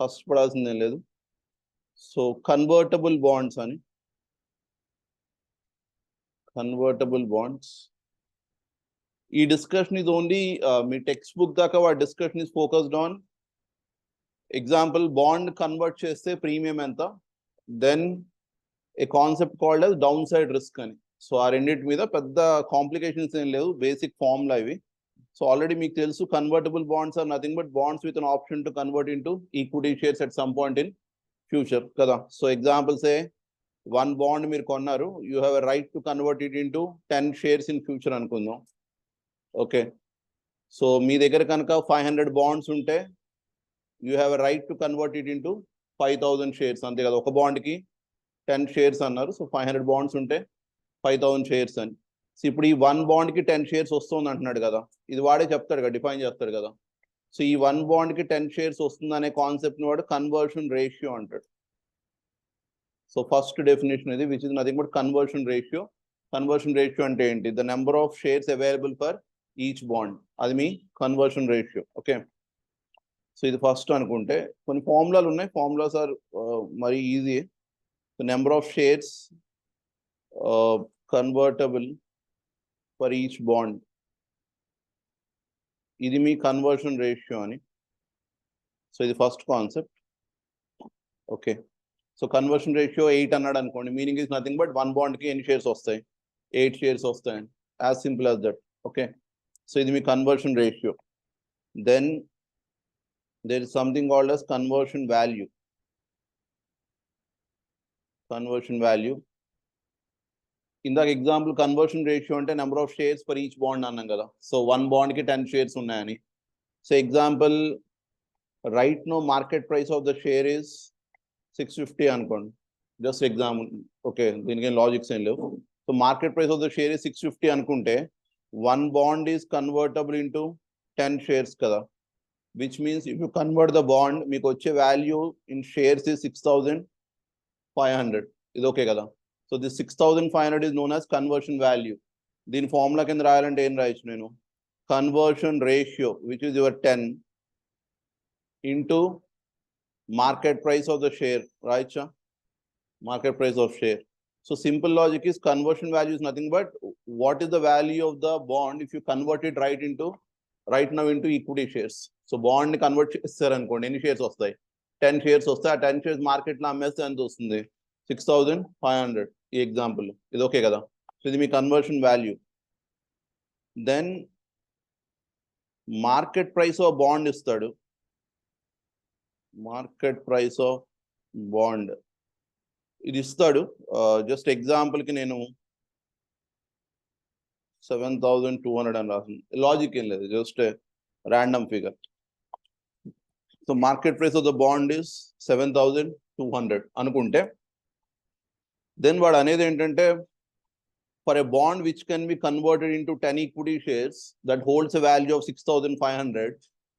కష్టపడాల్సిందేం లేదు. So convertible bonds అని, convertible bonds. ఈ డిస్కషన్ is only మీ టెక్స్ట్ బుక్ దాకా వాడి discussion is focused on example bond convert చేస్తే ప్రీమియం ఎంత, then a concept called as downside risk అని. సో ఆ రెండింటి మీద పెద్ద కాంప్లికేషన్స్ ఏం లేవు, బేసిక్ ఫార్ములా ఇవి. సో ఆల్రెడీ మీకు తెలుసు convertible bonds are nothing but bonds with an option to convert into equity shares at some point in future కదా. సో ఎగ్జాంపుల్స్ ఏ 1 బాండ్ మీరు కొన్నారు, you have a right to convert it into 10 shares in future అనుకుందాం. Okay, so మీ దగ్గర కనుక 500 bonds ఉంటే you have a right to convert it into 5000 shares, అంతే కదా. ఒక బాండ్కి 10 షేర్స్ అన్నారు, సో 500 బాండ్స్ ఉంటే 5000 షేర్స్ అని. సో ఇప్పుడు ఈ 1 బాండ్కి 10 షేర్స్ వస్తుంది అంటున్నాడు కదా, ఇది వాడే చెప్తాడు కదా, డిఫైన్ చేస్తాడు కదా. సో ఈ 1 బాండ్కి 10 షేర్స్ వస్తుంది అనే కాన్సెప్ట్ని వాడు కన్వర్షన్ రేషియో అంటాడు. సో ఫస్ట్ డెఫినేషన్ ఇది, which is nothing but conversion ratio. Conversion ratio అంటే ఏంటి? The number of shares available for each bond, అది మీ కన్వర్షన్ రేషియో. ఓకే, సో ఇది ఫస్ట్ అనుకుంటే కొన్ని ఫార్ములాలు ఉన్నాయి, ఫార్ములాస్ ఆర్ మరి easy. So number of shares convertible for each bond, ఇది మీ కన్వర్షన్ రేషియో అని. సో ఇది first concept. Okay, so conversion ratio 8 అన్నాడు అనుకోండి, మీనింగ్ ఇస్ నథింగ్ బట్ 1 బాండ్కి ఎన్ని షేర్స్ వస్తాయి? 8 షేర్స్ వస్తాయి, as simple as that. Okay, so ఇది మీ conversion ratio. Then there is something called as conversion value. Conversion value. In the example, conversion ratio అంటే number of shares per each bond అన్నాం కదా. So 1 bond కి 10 shares ఉన్నాయని. So example right now market price of the share is 650 అనుకోండి, just example. Okay, దీనికి ఏం logics ఏం లేవు. So market price of the share is 650 అనుకుంటే 1 bond is convertible into 10 shares కదా. Which means if you convert the bond, మీకు వచ్చే value in shares is 6500. ఇది ఓకే కదా. So this 6500 is known as conversion value. దీని formula కింద రాయాలంటే ఏం రాయొచ్చు నేను? Conversion ratio which is your 10 into market price of the share రాయొచ్చా? Market price of share. So simple logic is conversion value is nothing but what is the value of the bond if you convert it right now into equity shares. So బాండ్ని convert చేస్తారు అనుకోండి, ఎన్ని shares వస్తాయి? 10 shares వస్తాయి. ఆ 10 shares మార్కెట్లో అమ్మేస్తే ఎంత వస్తుంది? 6500 ఈ ఎగ్జాంపుల్. ఇది ఓకే కదా. సో ఇది మీ conversion value. Then market price of bond ఇస్తాడు. మార్కెట్ ప్రైస్ ఆఫ్ బాండ్ ఇది ఇస్తాడు. జస్ట్ ఎగ్జాంపుల్కి నేను 7200 అని రాసింది, లాజిక్ ఏం లేదు, just random figure. So market price of the bond is 7200 అనుకుంటే, దెన్ వాడు అనేది ఏంటంటే for a bond which can be converted into 10 equity shares that holds a value of 6500,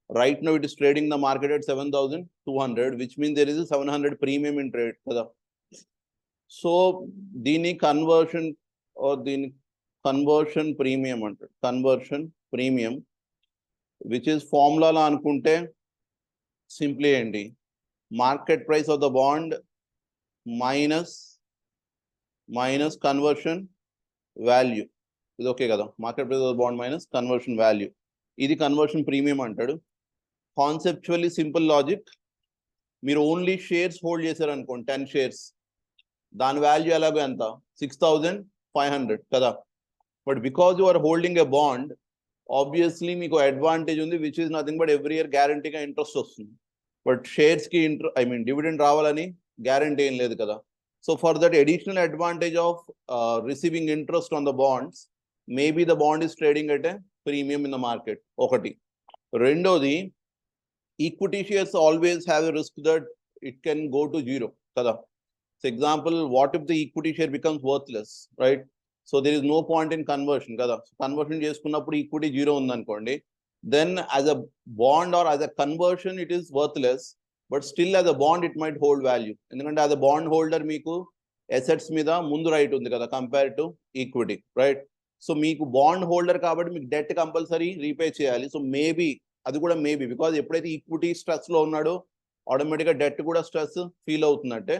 right now it is trading the market at 7200, which means there is 700 premium in trade కదా. So దీని conversion premium అంటాడు. Conversion premium which is ఫార్ములాలో అనుకుంటే simply ఏంటి? Market price of the bond minus conversion value. ఇది okay కదా. Market price of the bond minus conversion value, ఇది conversion premium అంటాడు. Conceptually simple logic. మీరు ఓన్లీ షేర్స్ హోల్డ్ చేశారు అనుకోండి, 10 షేర్స్, దాని వాల్యూ ఎలాగో ఎంత? 6500 కదా. But because you are holding a bond, obviously మీకు అడ్వాంటేజ్ ఉంది, which is nothing but every year గ్యారంటీగా ఇంట్రెస్ట్ వస్తుంది. బట్ షేర్స్కి డివిడెండ్ రావాలని గ్యారంటీ ఏం లేదు కదా. So for that additional advantage of receiving interest on the bonds, maybe the bond is trading at a premium in the market. ఒకటి. రెండోది, equity shares always have a risk that it can go to zero కదా. So example, what if the equity share becomes worthless, right? So there is no point in conversion కదా. Conversion చేసుకున్నప్పుడు equity zero ఉందనుకోండి, then as a bond or as a conversion it is worthless, but still as a bond it might hold value. ఎందుకంటే as a bond holder మీకు assets మీద ముందు right ఉంది కదా compare to equity, right? So మీకు bond holder కాబట్టి మీకు debt compulsory repay చేయాలి. సో మేబీ, అది కూడా మేబీ, బికాజ్ ఎప్పుడైతే ఈక్విటీ స్ట్రెస్లో ఉన్నాడో ఆటోమేటిక్గా డెట్ కూడా స్ట్రెస్ ఫీల్ అవుతున్నట్టే.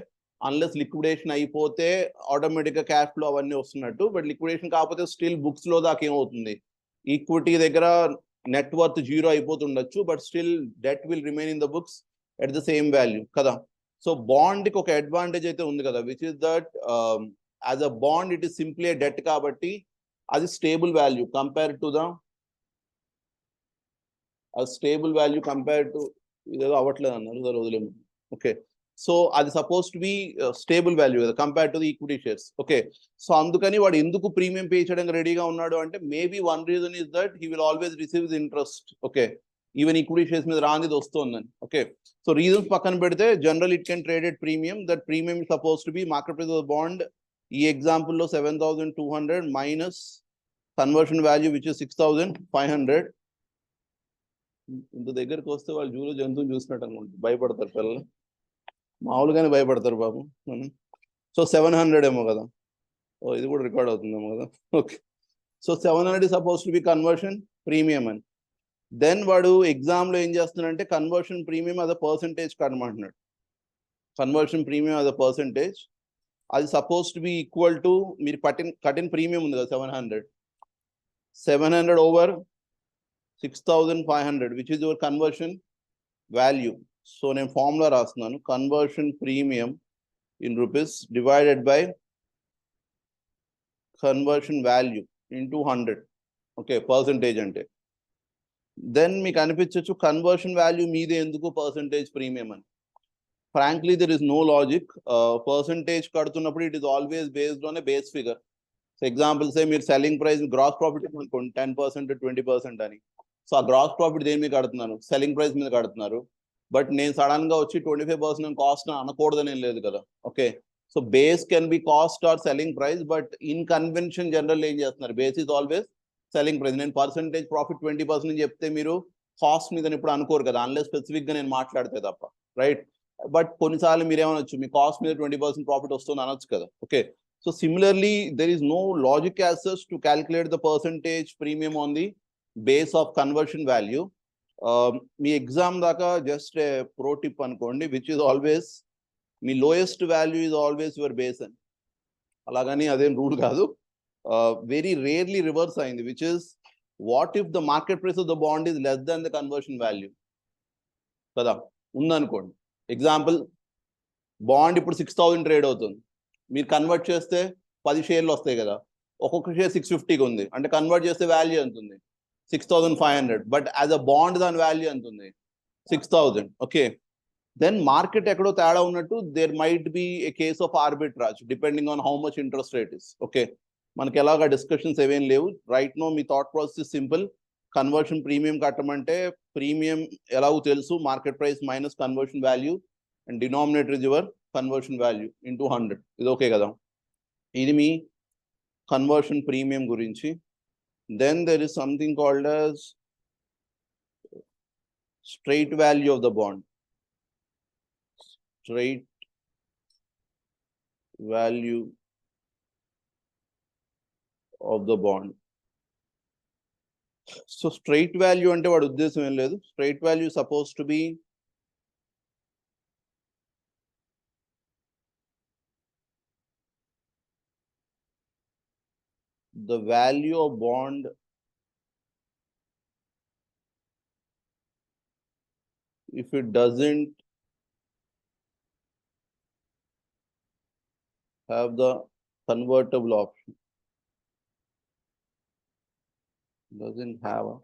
అన్లెస్ లిక్విడేషన్ అయిపోతే ఆటోమేటిక్గా క్యాష్ ఫ్లో అవన్నీ వస్తున్నట్టు. బట్ లిక్విడేషన్ కాకపోతే స్టిల్ బుక్స్లో దాకా ఏమవుతుంది, ఈక్విటీ దగ్గర నెట్ వర్త్ 0 అయిపోతుండొచ్చు, but still debt will remain in the books at the same value కదా. సో బాండ్కి ఒక అడ్వాంటేజ్ అయితే ఉంది కదా, which is that as a bond it is simply a debt కాబట్టి అది stable value compare to the stable value compare to ఇదేదో అవ్వట్లేదు అన్నారు వదిలేము. ఓకే, సో అది suppose to be stable value కదా compare to the equity shares. Okay, so అందుకని వాడు ఎందుకు ప్రీమియం పే చేయడానికి రెడీగా ఉన్నాడు అంటే maybe one reason is that he will always receive the interest. Okay, even equity shares మీద రాంది వస్తుందని. ఓకే, సో రీజన్స్ పక్కన పెడితే general it can traded premium, that premium is suppose to B market price of bond. ఈ ఎగ్జాంపుల్లో 7,200 minus conversion value which is 6,500. ఇంత దగ్గరికి వస్తే వాళ్ళు జూలో జంతువుని చూసినట్టు అనుకుంటారు, భయపడతారు పిల్లలు, మామూలుగానే భయపడతారు బాబు. సో 700 ఏమో కదా, ఓ ఇది కూడా రికార్డ్ అవుతుందేమో కదా. Okay, so 700 suppose to B conversion premium అని. దెన్ వాడు ఎగ్జామ్లో ఏం చేస్తున్నాడంటే కన్వర్షన్ ప్రీమియం అదే పర్సంటేజ్ కట్టమంటున్నాడు. కన్వర్షన్ ప్రీమియం అదే పర్సంటేజ్, అది suppose to B equal to మీరు కట్టిన ప్రీమియం ఉంది కదా 700 over 6,500 which is your conversion value. So నేను ఫార్ములా రాస్తున్నాను, conversion premium in rupees divided by conversion value into 100. Okay, percentage అంటే. దెన్ మీకు అనిపించవచ్చు కన్వర్షన్ వాల్యూ మీదే ఎందుకు పర్సంటేజ్ ప్రీమియం అని. Frankly there is no logic. Percentage కడుతున్నప్పుడు it is always based on a base figure. So examples మీరు selling price gross profit అనుకోండి 10% 20% అని. సో ఆ గ్రాస్ ప్రాఫిట్ దేని మీద కడుతున్నారు, సెల్లింగ్ ప్రైస్ మీద కడుతున్నారు. బట్ నేను సడన్ గా వచ్చి 25% కాస్ట్ అనకూడదని లేదు కదా. Okay, so base can be cost or selling price, but in convention general ఏం చేస్తున్నారు, base is always selling price. నేను పర్సంటేజ్ ప్రాఫిట్ 20% చెప్తే మీరు కాస్ట్ మీద ఇప్పుడు అనుకోరు కదా, అన్లెస్ స్పెసిఫిక్ గా నేను మాట్లాడితే తప్ప, రైట్. బట్ కొన్నిసార్లు మీరు ఏమనొచ్చు, మీ కాస్ట్ మీద 20% ప్రాఫిట్ వస్తుంది అనొచ్చు కదా. Okay, so similarly there is no logic as such to calculate the percentage premium on the base of conversion value. మీ ఎగ్జామ్ దాకా జస్ట్ ప్రో టిప్ అనుకోండి, విచ్ ఈస్ ఆల్వేస్ మీ lowest value is always your base అని. అలాగని అదేం rule కాదు, very rarely reverse అయింది, which is what if the market price of the bond is less than the conversion value కదా, ఉందనుకోండి. Example, bond ఇప్పుడు 6,000 trade అవుతుంది, మీరు కన్వర్ట్ చేస్తే 10 షేర్లు వస్తాయి కదా, ఒక్కొక్క షేర్ 650గా ఉంది అంటే కన్వర్ట్ చేస్తే వాల్యూ ఎంత ఉంది, 6,500. బట్ యాజ్ అ బాండ్ దాని వాల్యూ ఎంత ఉంది, 6,000. ఓకే, దెన్ మార్కెట్ ఎక్కడో తేడా ఉన్నట్టు there might be a case of arbitrage depending on how much interest rate is. Okay, మనకి ఎలాగా డిస్కషన్స్ ఏమేం లేవు రైట్ నో. మీ thought process simple, conversion premium కట్టమంటే ప్రీమియం ఎలాగో తెలుసు, market price minus conversion value and denominator is your conversion value into 100. ఇది okay కదా, ఇది మీ కన్వర్షన్ ప్రీమియం గురించి. Then there is something called as straight value of the bond. Straight value of the bond. So straight value ante vaadu uddesham em ledu. Straight value is supposed to be the value of bond if it doesn't have the convertible option. Doesn't have a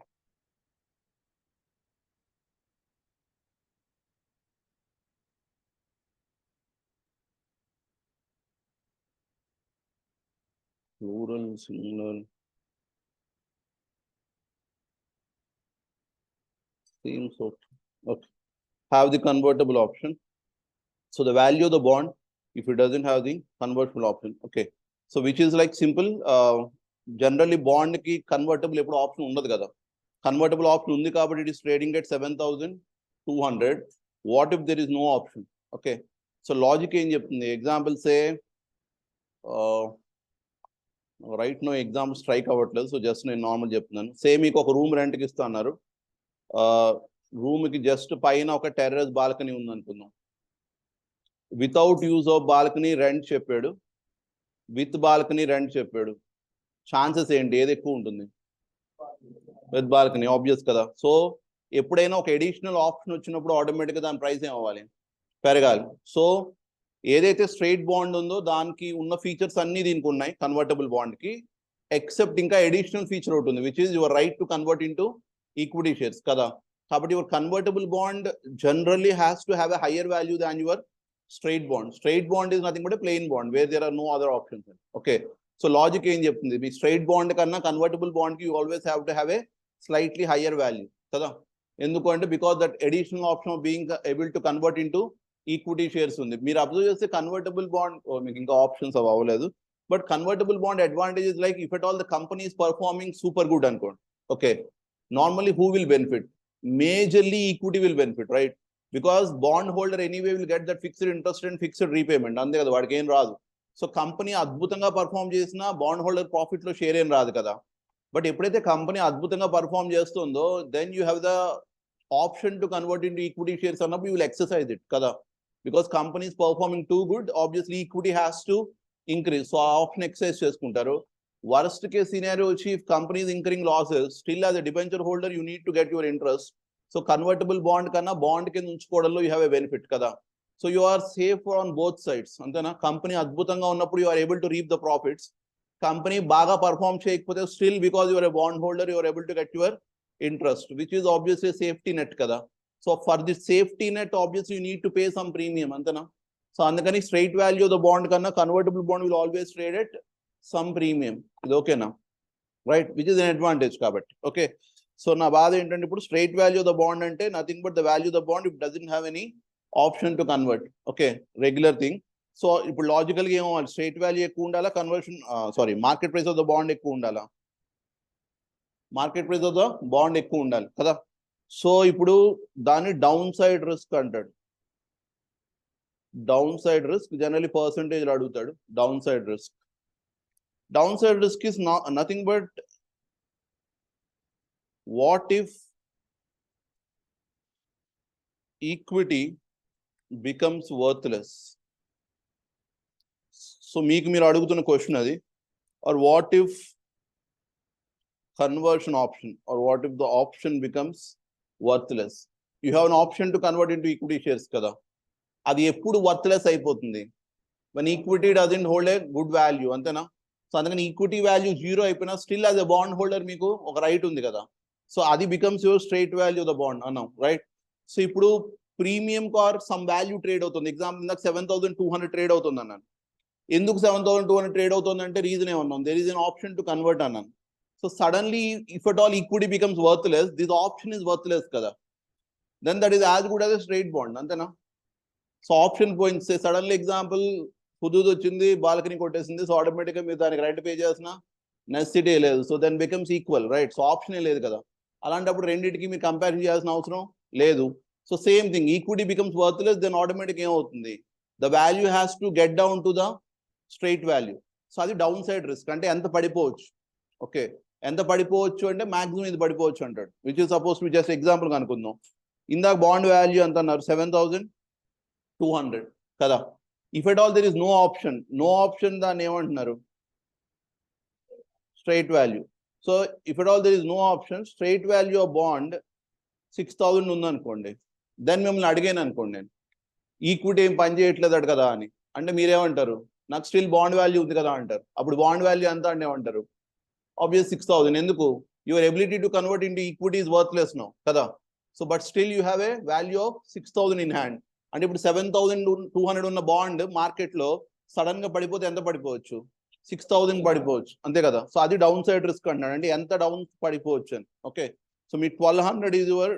plural, singular, seems okay. Okay, have the convertible option. So the value of the bond if it doesn't have the convertible option. Okay, so which is like simple, generally bond ki convertible epudu option undadu kada, convertible option undi kabatti it is trading at 7,200. What if there is no option? Okay, so logic em cheptundi, example say right now example strike అవ్వట్లేదు, so just నేను normal చెప్తున్నాను. Say మీకు ఒక room రెంట్కి ఇస్తా అన్నారు, room కి just పైన ఒక టెర్రస్ బాల్కనీ ఉంది అనుకుందాం. Without use of balcony rent చెప్పాడు, విత్ బాల్కనీ రెంట్ చెప్పాడు. ఛాన్సెస్ ఏంటి, ఏది ఎక్కువ ఉంటుంది? విత్ బాల్కనీ, ఆబ్వియస్ కదా. సో ఎప్పుడైనా ఒక ఎడిషనల్ ఆప్షన్ వచ్చినప్పుడు ఆటోమేటిక్గా దాని ప్రైస్ ఏం అవ్వాలి, పెరగాలి. సో ఏదైతే స్ట్రైట్ బాండ్ ఉందో దానికి ఉన్న ఫీచర్స్ అన్ని దీనికి ఉన్నాయి కన్వర్టబుల్ బాండ్ కి, ఎక్సెప్ట్ ఇంకా ఎడిషనల్ ఫీచర్ ఒకటి ఉంది, which is your right to convert into equity shares కదా. కాబట్టి your convertible bond generally has to have a higher value than your straight bond. Straight bond is nothing but a plain bond where there are no other options. Okay. So logic ఏం చెప్తుంది, మీ straight bond కన్నా convertible bond కి you always have to have a slightly higher value కదా. ఎందుకంటే because that additional option of being able to convert into equity shares ఉంది. మీరు observe చేస్తే convertible bond మీకు ఇంకా ఆప్షన్స్ అవ్వలేదు, but convertible bond advantage is like if at all the company is performing super good అనుకోండి. Okay, normally who will benefit? Majorly equity will benefit, right? Because bond holder anyway will get that fixed interest and fixed repayment. అంతే కదా, వాడికి ఏం రాదు. So company అద్భుతంగా perform చేసినా bond holder profit లో share ఏం రాదు కదా. బట్ ఎప్పుడైతే కంపెనీ అద్భుతంగా పర్ఫామ్ చేస్తుందో then you have the option to convert into equity shares అన్నప్పుడు యూ విల్ ఎక్సర్సైజ్ ఇట్ కదా. Because company is performing too good, obviously equity has to increase. So ఆ ఆప్షన్ ఎక్సర్సైజ్ చేసుకుంటారు. Worst case scenario వచ్చి if company is incurring losses, still as a debenture holder you need to get your interest. So convertible bond కన్నా bond కింద ఉంచుకోవడంలో you have a benefit కదా. So you are safe on both sides, అంతేనా. Company అద్భుతంగా ఉన్నప్పుడు you are able to reap the profits. Company బాగా perform చేయకపోతే still because you're a bond holder you're able to get your interest, which is obviously safety net కదా. So for the safety net obviously you need to pay some premium, అంతేనా. So అందుకని straight value the bond కన్నా convertible bond will always trade at some premium. ఇది ఓకేనా, right? Which is an advantage కాబట్టి. Okay, so నా బాధ ఏంటంటే ఇప్పుడు స్ట్రైట్ వాల్యూ ద బాండ్ అంటే nothing but the value the bond it doesn't have any option to convert. Okay, regular thing. So ఇప్పుడు లాజికల్గా ఏమవ్వాలి, స్ట్రైట్ వాల్యూ ఎక్కువ ఉండాలా, conversion market price of the bond ఎక్కువ ఉండాలా? Market price of the bond ఎక్కువ ఉండాలి కదా. సో ఇప్పుడు దాన్ని డౌన్ సైడ్ రిస్క్ అంటాడు. Downside risk generally percentage అడుగుతాడు. Downside risk, downside risk is nothing but what if equity becomes worthless? So మీకు మీరు అడుగుతున్న క్వశ్చన్ అది. or what if conversion option, or what if the option becomes worthless? You have an option to convert into equity shares కదా. అది ఎప్పుడు worthless అయిపోతుంది? when equity doesn't hold a good value, అంతేనా. So అందుకని equity value zero అయిపోయినా still as ఎ bond holder మీకు ఒక right ఉంది కదా. సో అది becomes your straight value the bond అన్నాం, రైట్? సో ఇప్పుడు premium car some value trade అవుతుంది. ఎగ్జాంపుల్ నాకు 7,200 ట్రేడ్ అవుతుంది అన్నాను. ఎందుకు 7,200 ట్రేడ్ అవుతుంది అంటే రీజన్ ఏమన్నాం, there is an option to convert అన్నాను. So suddenly if at all equity becomes worthless, this option is worthless కదా, then that is as good as a straight bond, అంతేనా. సో ఆప్షన్ పోయింది, suddenly example Hudhud వచ్చింది, balcony కొట్టేసింది. So ఆటోమేటిక్గా మీరు దానికి rent pay చేసిన నెసెసిటీ లేదు. So then becomes equal, right? So ఆప్షనే లేదు కదా. అలాంటప్పుడు రెండింటికి మీరు కంపారిజన్ చేయాల్సిన అవసరం లేదు. So same thing, equity becomes worthless, then automatic ఏమవుతుంది, the value has to get down to the straight value. So అది డౌన్ సైడ్ రిస్క్. అంటే ఎంత పడిపోవచ్చు, ఓకే, ఎంత పడిపోవచ్చు అంటే మాక్సిమం ఇది పడిపోవచ్చు అంటాడు, which is suppose to just example అనుకుందాం. ఇందాక బాండ్ వాల్యూ ఎంత అన్నారు, 7,200 కదా. If at all there is no option, no option దాన్ని ఏమంటున్నారు, straight value. So if at all there is no option, straight value of bond 6,000 ఉందనుకోండి. Then మిమ్మల్ని అడిగాను అనుకోండి నేను, ఈక్విటీ ఏం పని చేయట్లేదు కదా అని అంటే మీరేమంటారు, నాకు స్టిల్ బాండ్ వాల్యూ ఉంది కదా అంటారు. అప్పుడు బాండ్ వాల్యూ ఎంత అంటే ఏమంటారు, ఆబ్వియస్ 6,000. ఎందుకు, your ability to convert into equity is worthless no కదా. So but still you have a value of 6,000 in hand. అంటే ఇప్పుడు 7,200 ఉన్న బాండ్ మార్కెట్లో సడన్ గా పడిపోతే ఎంత పడిపోవచ్చు, 6,000 పడిపోవచ్చు, అంతే కదా. సో అది డౌన్ సైడ్ రిస్క్ అంటున్నాడు, అంటే ఎంత డౌన్ పడిపోవచ్చు అని. ఓకే, సో మీ 1,200 is your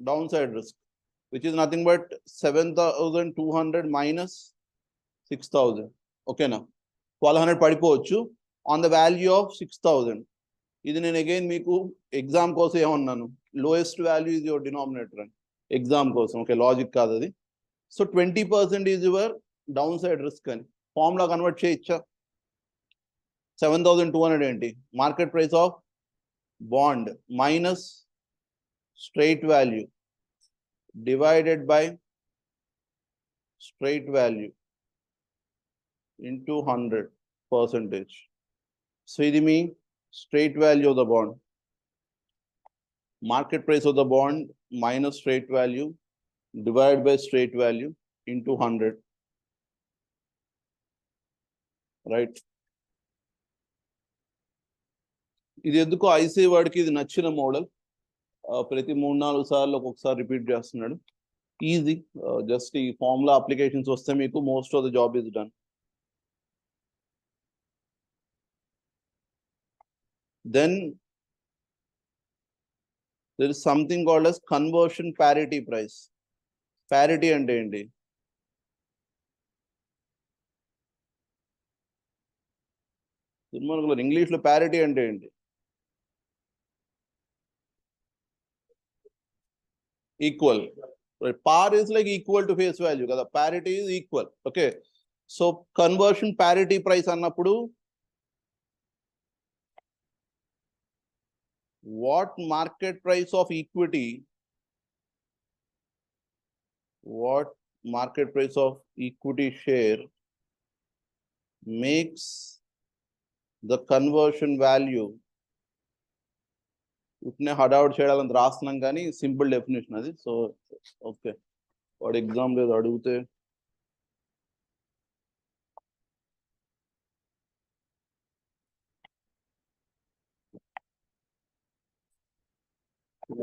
downside risk, which is nothing but 7,200 minus 6,000. ఓకేనా, 1,200 పడిపోవచ్చు ఆన్ ద వాల్యూ ఆఫ్ 6,000. ఇది నేను అగైన్ మీకు ఎగ్జామ్ కోసం ఏమన్నాను, lowest value is your denominator అని, ఎగ్జామ్ కోసం. ఓకే, లాజిక్ కాదు అది. So 20% is your downside risk అని ఫార్ములా కన్వర్ట్ చేయొచ్చా. 7,200 ఏంటి, market price of bond minus straight value divided by straight value into 100%. So ఇది మీ straight value of the bond. Market price of the bond minus straight value divided by straight value into 100. Right? ఇది ఎందుకు IC వాడికి ఇది నచ్చిన model. ప్రతి 3-4 సార్లు ఒక్కొక్కసారి repeat చేస్తున్నాడు. ఈజీ, జస్ట్ ఈ ఫార్ములా అప్లికేషన్స్ వస్తే మీకు most of the job is done. Then there is something called as conversion parity price. Parity అంటే ఏంటి? ఇంగ్లీష్ లో parity అంటే ఏంటి? Equal. Right. Par is like equal to face value kada. Parity is equal. Okay. So conversion parity price అన్నప్పుడు what market price of equity share makes the conversion value. ఉట్నే హడావుడ్ చేయాలని రాస్తున్నాం కానీ simple definition అది. So okay, వాడు exam లేదు అడిగితే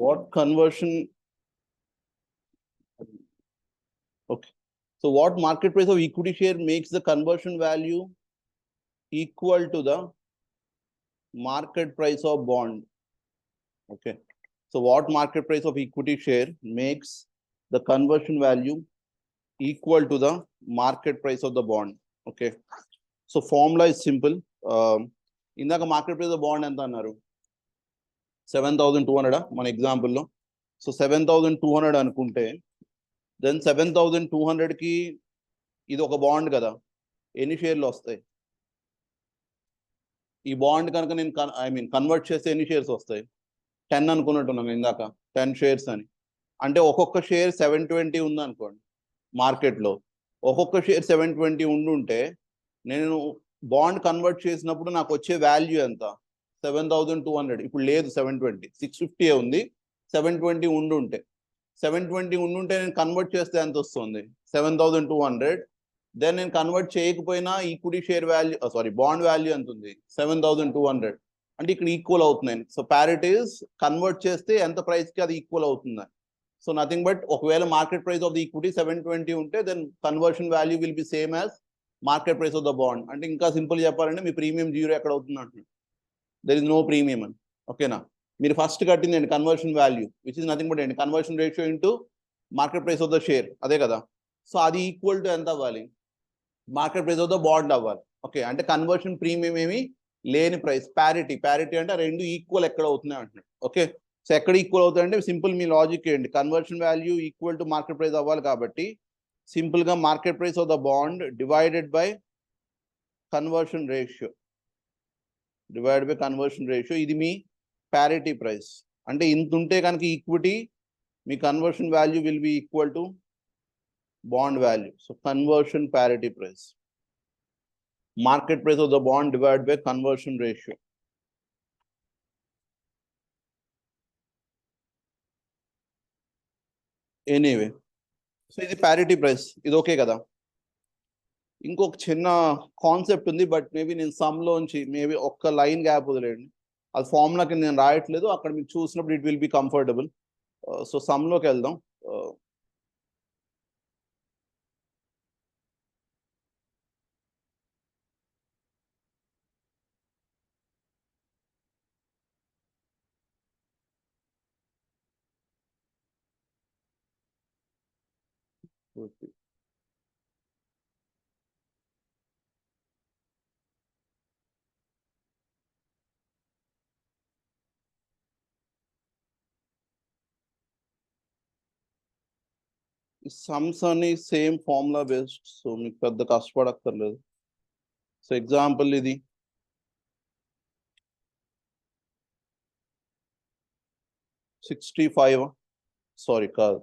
what conversion, okay, so what market price of equity share makes the conversion value equal to the market price of bond. Okay, so what market price of equity share makes the conversion value equal to the market price of the bond. Okay, so formula is simple. ఇందాక market price of bond ఎంత అన్నారు? 7,200 మన ఎగ్జాంపుల్లో. So 7,200 అనుకుంటే then 7,200 కి ఇది ఒక bond కదా, ఎన్ని షేర్లు వస్తాయి? ఈ బాండ్ కనుక నేను కన్వర్ట్ చేస్తే ఎన్ని షేర్స్ వస్తాయి? 10 అనుకున్నట్టున్నాను ఇందాక, 10 షేర్స్ అని. అంటే ఒక్కొక్క షేర్ 720 ఉంది అనుకోండి మార్కెట్లో. ఒక్కొక్క షేర్ 720 ఉండుంటే నేను బాండ్ కన్వర్ట్ చేసినప్పుడు నాకు వచ్చే వాల్యూ ఎంత? 7,200. ఇప్పుడు లేదు 720, 650 ఉంది. 720 ఉండుంటే 720 ఉండుంటే నేను కన్వర్ట్ చేస్తే ఎంత వస్తుంది? 7,200. దెన్ నేను కన్వర్ట్ చేయకపోయినా equity share value, bond value ఎంత ఉంది? 7,200. అంటే ఇక్కడ ఈక్వల్ అవుతున్నాయి. సో ప్యారిటీస్ కన్వర్ట్ చేస్తే ఎంత ప్రైస్ కి అది ఈక్వల్ అవుతుంది. సో నథింగ్ బట్ ఒకవేళ market price of the equity 720 ఉంటే then conversion value will be same as market price of the bond. అంటే ఇంకా సింపుల్ చెప్పాలంటే మీ ప్రీమియం 0 ఎక్కడ అవుతుంది అంటున్నాడు? దెర్ ఇస్ నో ప్రీమియం అని. ఓకేనా? మీరు ఫస్ట్ కట్టిందండి conversion value which is nothing but ఏంటి? Conversion ratio into market price of the share, అదే కదా. సో అది ఈక్వల్ టు ఎంత అవ్వాలి? Market price of the bond అవ్వాలి. ఓకే, అంటే కన్వర్షన్ ప్రీమియం ఏమి లేని ప్రైస్. ప్యారిటీ అంటే రెండు ఈక్వల్ ఎక్కడ అవుతున్నాయి అంటున్నాడు. ఓకే, సో ఎక్కడ ఈక్వల్ అవుతాయి అంటే సింపుల్ మీ లాజిక్ ఏంటి? Conversion value equal to market price అవ్వాలి కాబట్టి సింపుల్ గా market price of the bond divided by conversion ratio ఇది మీ ప్యారిటీ ప్రైస్. అంటే ఇంత ఉంటే కనుక equity, me conversion value will B equal to bond value. So conversion parity price, market price of the bond divided by conversion ratio. Anyway, so ఇది parity price, ఇది okay కదా. ఇంకొక చిన్న కాన్సెప్ట్ ఉంది, బట్ మేబీ నేను some లోంచి maybe ఒక్క line gap వదిలేండి. అది ఫార్ములా కింద నేను రాయట్లేదు, అక్కడ మీకు చూసినప్పుడు it will be comfortable. So some లోకి వెళ్దాం. సమ్స్ అని సేమ్ ఫార్ములా బేస్డ్, సో మీకు పెద్ద కష్టపడక్కర్లేదు. సో ఎగ్జాంపుల్ ఇది 65, సారీ కాదు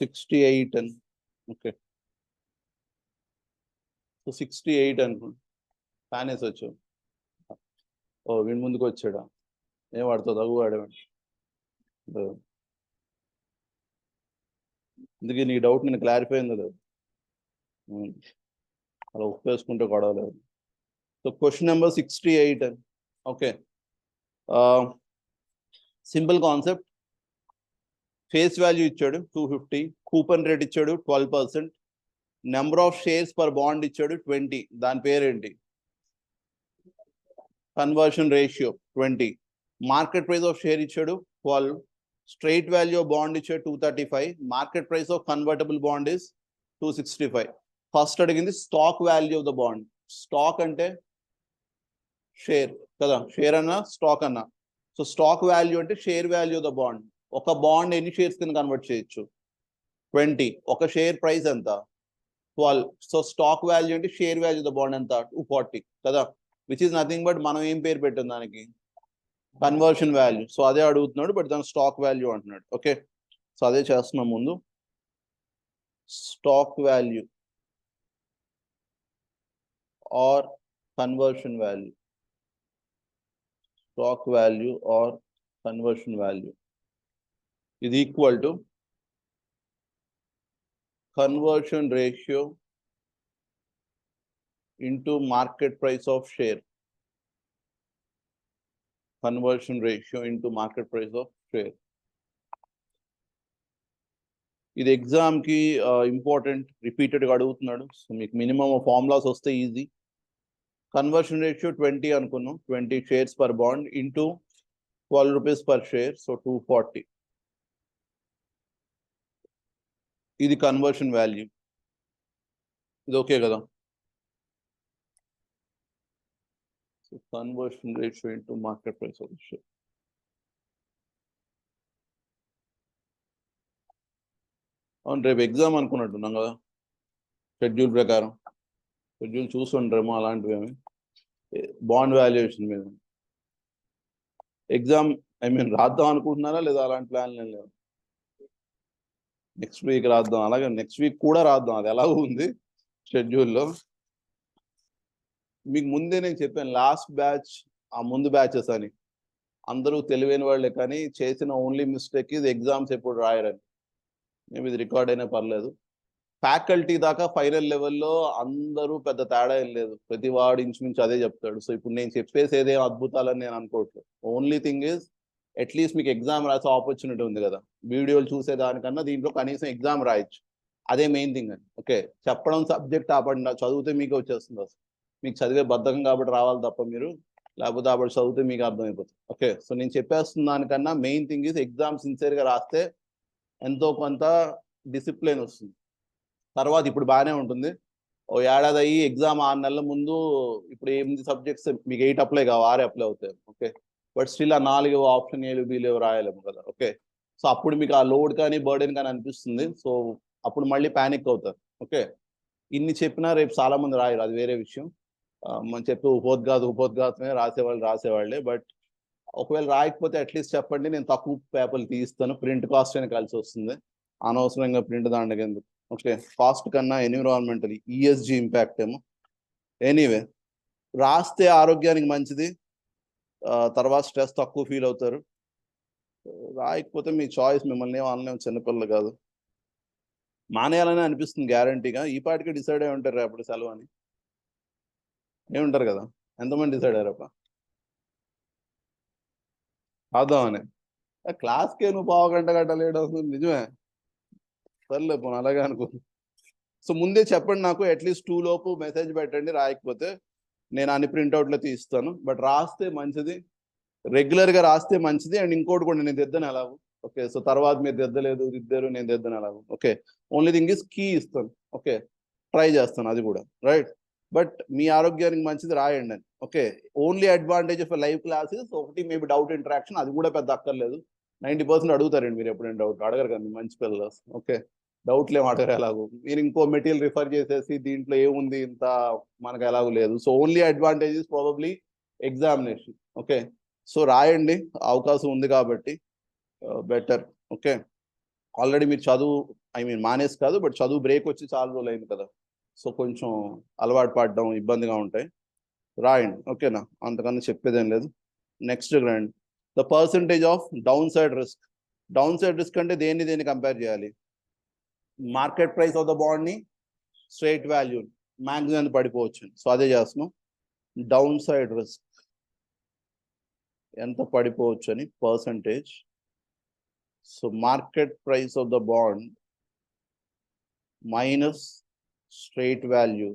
68 and okay. So 68 అనుకోండి. ఫ్యాన్ వేసి వచ్చావు. ఓ వీడి ముందుకు వచ్చాడా? ఏం వాడుతావు? తగ్గు వాడేవాడి. అందుకే నీ డౌట్ నేను క్లారిఫై అయింది లేదు. అలా ఒప్పేసుకుంటే గొడవ లేదు. So question number 68. Okay, simple concept. Face value ఇచ్చాడు 250, కూపన్ రేట్ ఇచ్చాడు 12%, number of shares per bond ఇచ్చాడు 20. దాని పేరేంటి? Conversion ratio 20. Market price of share ఇచ్చాడు 12. స్ట్రైట్ వాల్యూ ఆఫ్ బాండ్ ఇచ్చాడు 235. Market price of convertible bond is 265. First అడిగింది stock value of the bond. Stock అంటే share కదా, share అన్నా స్టాక్ అన్నా. సో స్టాక్ వాల్యూ అంటే share value of the bond. ఒక bond ఎన్ని షేర్స్ కింద కన్వర్ట్ చేయొచ్చు? 20. ఒక షేర్ ప్రైస్ ఎంత? 12. సో స్టాక్ వాల్యూ అంటే share value of the bond ఎంత? 240 కదా, విచ్ ఇస్ నథింగ్ బట్ మనం ఏం పేరు పెట్టాం దానికి? Conversion value. సో అదే అడుగుతున్నాడు, బట్ దాని స్టాక్ వాల్యూ అంటున్నాడు. ఓకే, సో అదే చేస్తున్నాం ముందు. Stock value or conversion value. Stock value or conversion value is equal to conversion ratio into market price of share. Conversion ratio into market price of share. ఇది exam కి important, repeated గా అడుగుతున్నాడు. So మీకు minimum formulas వస్తే easy. Conversion ratio 20 అనుకున్నాం, 20 shares per bond into 12 rupees per share, so 240. ఇది conversion value. ఇది okay కదా? So conversion ratio into market price of share. అవును, రేపు ఎగ్జామ్ అనుకున్నట్టున్నాం కదా షెడ్యూల్ ప్రకారం. షెడ్యూల్ చూస్తుంటారేమో అలాంటివి ఏమి. బాండ్ వాల్యుయేషన్ మీద ఎగ్జామ్ రాద్దాం అనుకుంటున్నారా లేదా? అలాంటి ప్లాన్ లేవు. నెక్స్ట్ వీక్ రాద్దాం, అలాగే నెక్స్ట్ వీక్ కూడా రాద్దాం. అది ఎలా ఉంది షెడ్యూల్లో. మీకు ముందే నేను చెప్పాను లాస్ట్ బ్యాచ్, ఆ ముందు బ్యాచెస్ అని అందరూ తెలివైన వాళ్ళే, కానీ చేసిన ఓన్లీ మిస్టేక్ ఇది ఎగ్జామ్స్ ఎప్పుడు రాయరని. మేము ఇది రికార్డ్ అయినా పర్లేదు. ఫ్యాకల్టీ దాకా ఫైనల్ లెవెల్లో అందరూ పెద్ద తేడా ఏం లేదు, ప్రతి వాడు ఇంచుమించు అదే చెప్తాడు. సో ఇప్పుడు నేను చెప్పేసి ఏదేం అద్భుతాలని నేను అనుకోవట్లేదు. ఓన్లీ థింగ్ ఈజ్ అట్లీస్ట్ మీకు ఎగ్జామ్ రాసే ఆపర్చునిటీ ఉంది కదా. వీడియోలు చూసేదానికన్నా దీంట్లో కనీసం ఎగ్జామ్ రాయొచ్చు, అదే మెయిన్ థింగ్ అని. ఓకే, చెప్పడం సబ్జెక్ట్ ఆపండి, చదివితే మీకు వచ్చేస్తుంది. అసలు మీకు చదివే బద్ధకం కాబట్టి రావాలి తప్ప మీరు, లేకపోతే అప్పుడు చదివితే మీకు అర్థమైపోతుంది. ఓకే, సో నేను చెప్పేస్తున్న దానికన్నా మెయిన్ థింగ్ ఈజ్ ఎగ్జామ్ సిన్సియర్గా రాస్తే ఎంతో కొంత డిసిప్లిన్ వస్తుంది. తర్వాత ఇప్పుడు బాగానే ఉంటుంది, ఓ ఏడాది అయ్యి ఎగ్జామ్ 6 నెలల ముందు ఇప్పుడు 8 సబ్జెక్ట్స్ మీకు 8 అప్లై కావు, 6 అప్లై అవుతాయి. ఓకే, బట్ స్టిల్ ఆ 4 ఆప్షన్ ఏలు బీలు రాయలేము కదా. ఓకే, సో అప్పుడు మీకు ఆ లోడ్ కానీ బర్డెన్ కానీ అనిపిస్తుంది. సో అప్పుడు మళ్ళీ ప్యానిక్ అవుతారు. ఓకే, ఇన్ని చెప్పినా రేపు చాలా మంది రాయరు, అది వేరే విషయం. మనం చెప్పి ఉపోద్ఘాతమే రాసేవాళ్ళే. బట్ ఒకవేళ రాయకపోతే అట్లీస్ట్ చెప్పండి, నేను తక్కువ పేపర్లు తీస్తాను, ప్రింట్ కాస్ట్ అని కలిసి వస్తుంది. అనవసరంగా ప్రింట్ దాండకి ఎందుకు. ఓకే, కాస్ట్ కన్నా ఎన్విరాన్మెంటల్ ఈఎస్జీ ఇంపాక్ట్ ఏమో. ఎనీవే, రాస్తే ఆరోగ్యానికి మంచిది, తర్వాత స్ట్రెస్ తక్కువ ఫీల్ అవుతారు. రాయకపోతే మీ చాయిస్, మిమ్మల్ని ఏమో అనలేము, చిన్నపిల్లలు కాదు. మానేయాలని అనిపిస్తుంది గ్యారంటీగా. ఈ పాటికి డిసైడ్ అయి ఉంటారు రేపటి సెలవు అని. ఏముంటారు కదా, ఎంతమంది డిసైడ్ అయ్యారప్ప రాద్దామని? క్లాస్కే నువ్వు 1/2 గంట లేట్ అవుతుంది, నిజమే. సర్లే పోను, అలాగే అనుకో. సో ముందే చెప్పండి నాకు, అట్లీస్ట్ 2 లోపు మెసేజ్ పెట్టండి. రాయకపోతే నేను అన్ని ప్రింట్అవుట్లో తీస్తాను, బట్ రాస్తే మంచిది, రెగ్యులర్గా రాస్తే మంచిది. అండ్ ఇంకోటి కూడా, నేను దిద్దను ఎలాగో. ఓకే, సో తర్వాత మీరు దిద్దారు, నేను దిద్దను ఎలాగో. Okay, only thing is key ఇస్తాను. ఓకే, ట్రై చేస్తాను అది కూడా, రైట్. బట్ మీ ఆరోగ్యానికి మంచిది, రాయండి అని. Okay, only advantage of live classes ఒకటి మేబీ డౌట్ ఇంటరాక్షన్, అది కూడా పెద్ద అక్కర్లేదు. 90% అడుగుతారండి మీరు, ఎప్పుడైనా డౌట్ అడగరు కదా, మంచి పిల్లలు. ఓకే, డౌట్లు ఏం అడగరు ఎలాగో. మీరు ఇంకో మెటీరియల్ రిఫర్ చేసేసి దీంట్లో ఏముంది ఇంత మనకు ఎలాగో లేదు. So only advantage is probably examination. Okay, so రాయండి, అవకాశం ఉంది కాబట్టి బెటర్. ఓకే, ఆల్రెడీ మీరు చదువు మానేసి కాదు, బట్ చదువు బ్రేక్ వచ్చి చాలా రోజులు అయింది కదా, సో కొంచెం అలవాటు పడడం ఇబ్బందిగా ఉంటాయి. రాయండి, ఓకేనా, అంతకన్నా చెప్పేదేం లేదు. Next grand the percentage of down side risk. Downside risk అంటే దేన్ని కంపేర్ చేయాలి? Market price of the bond ని స్ట్రేట్ వాల్యూ మ్యాక్సిమం పడిపోవచ్చు, సో అదే చేస్తున్నాం. డౌన్ సైడ్ రిస్క్ ఎంత పడిపోవచ్చు అని percentage. So market price of the bond minus straight value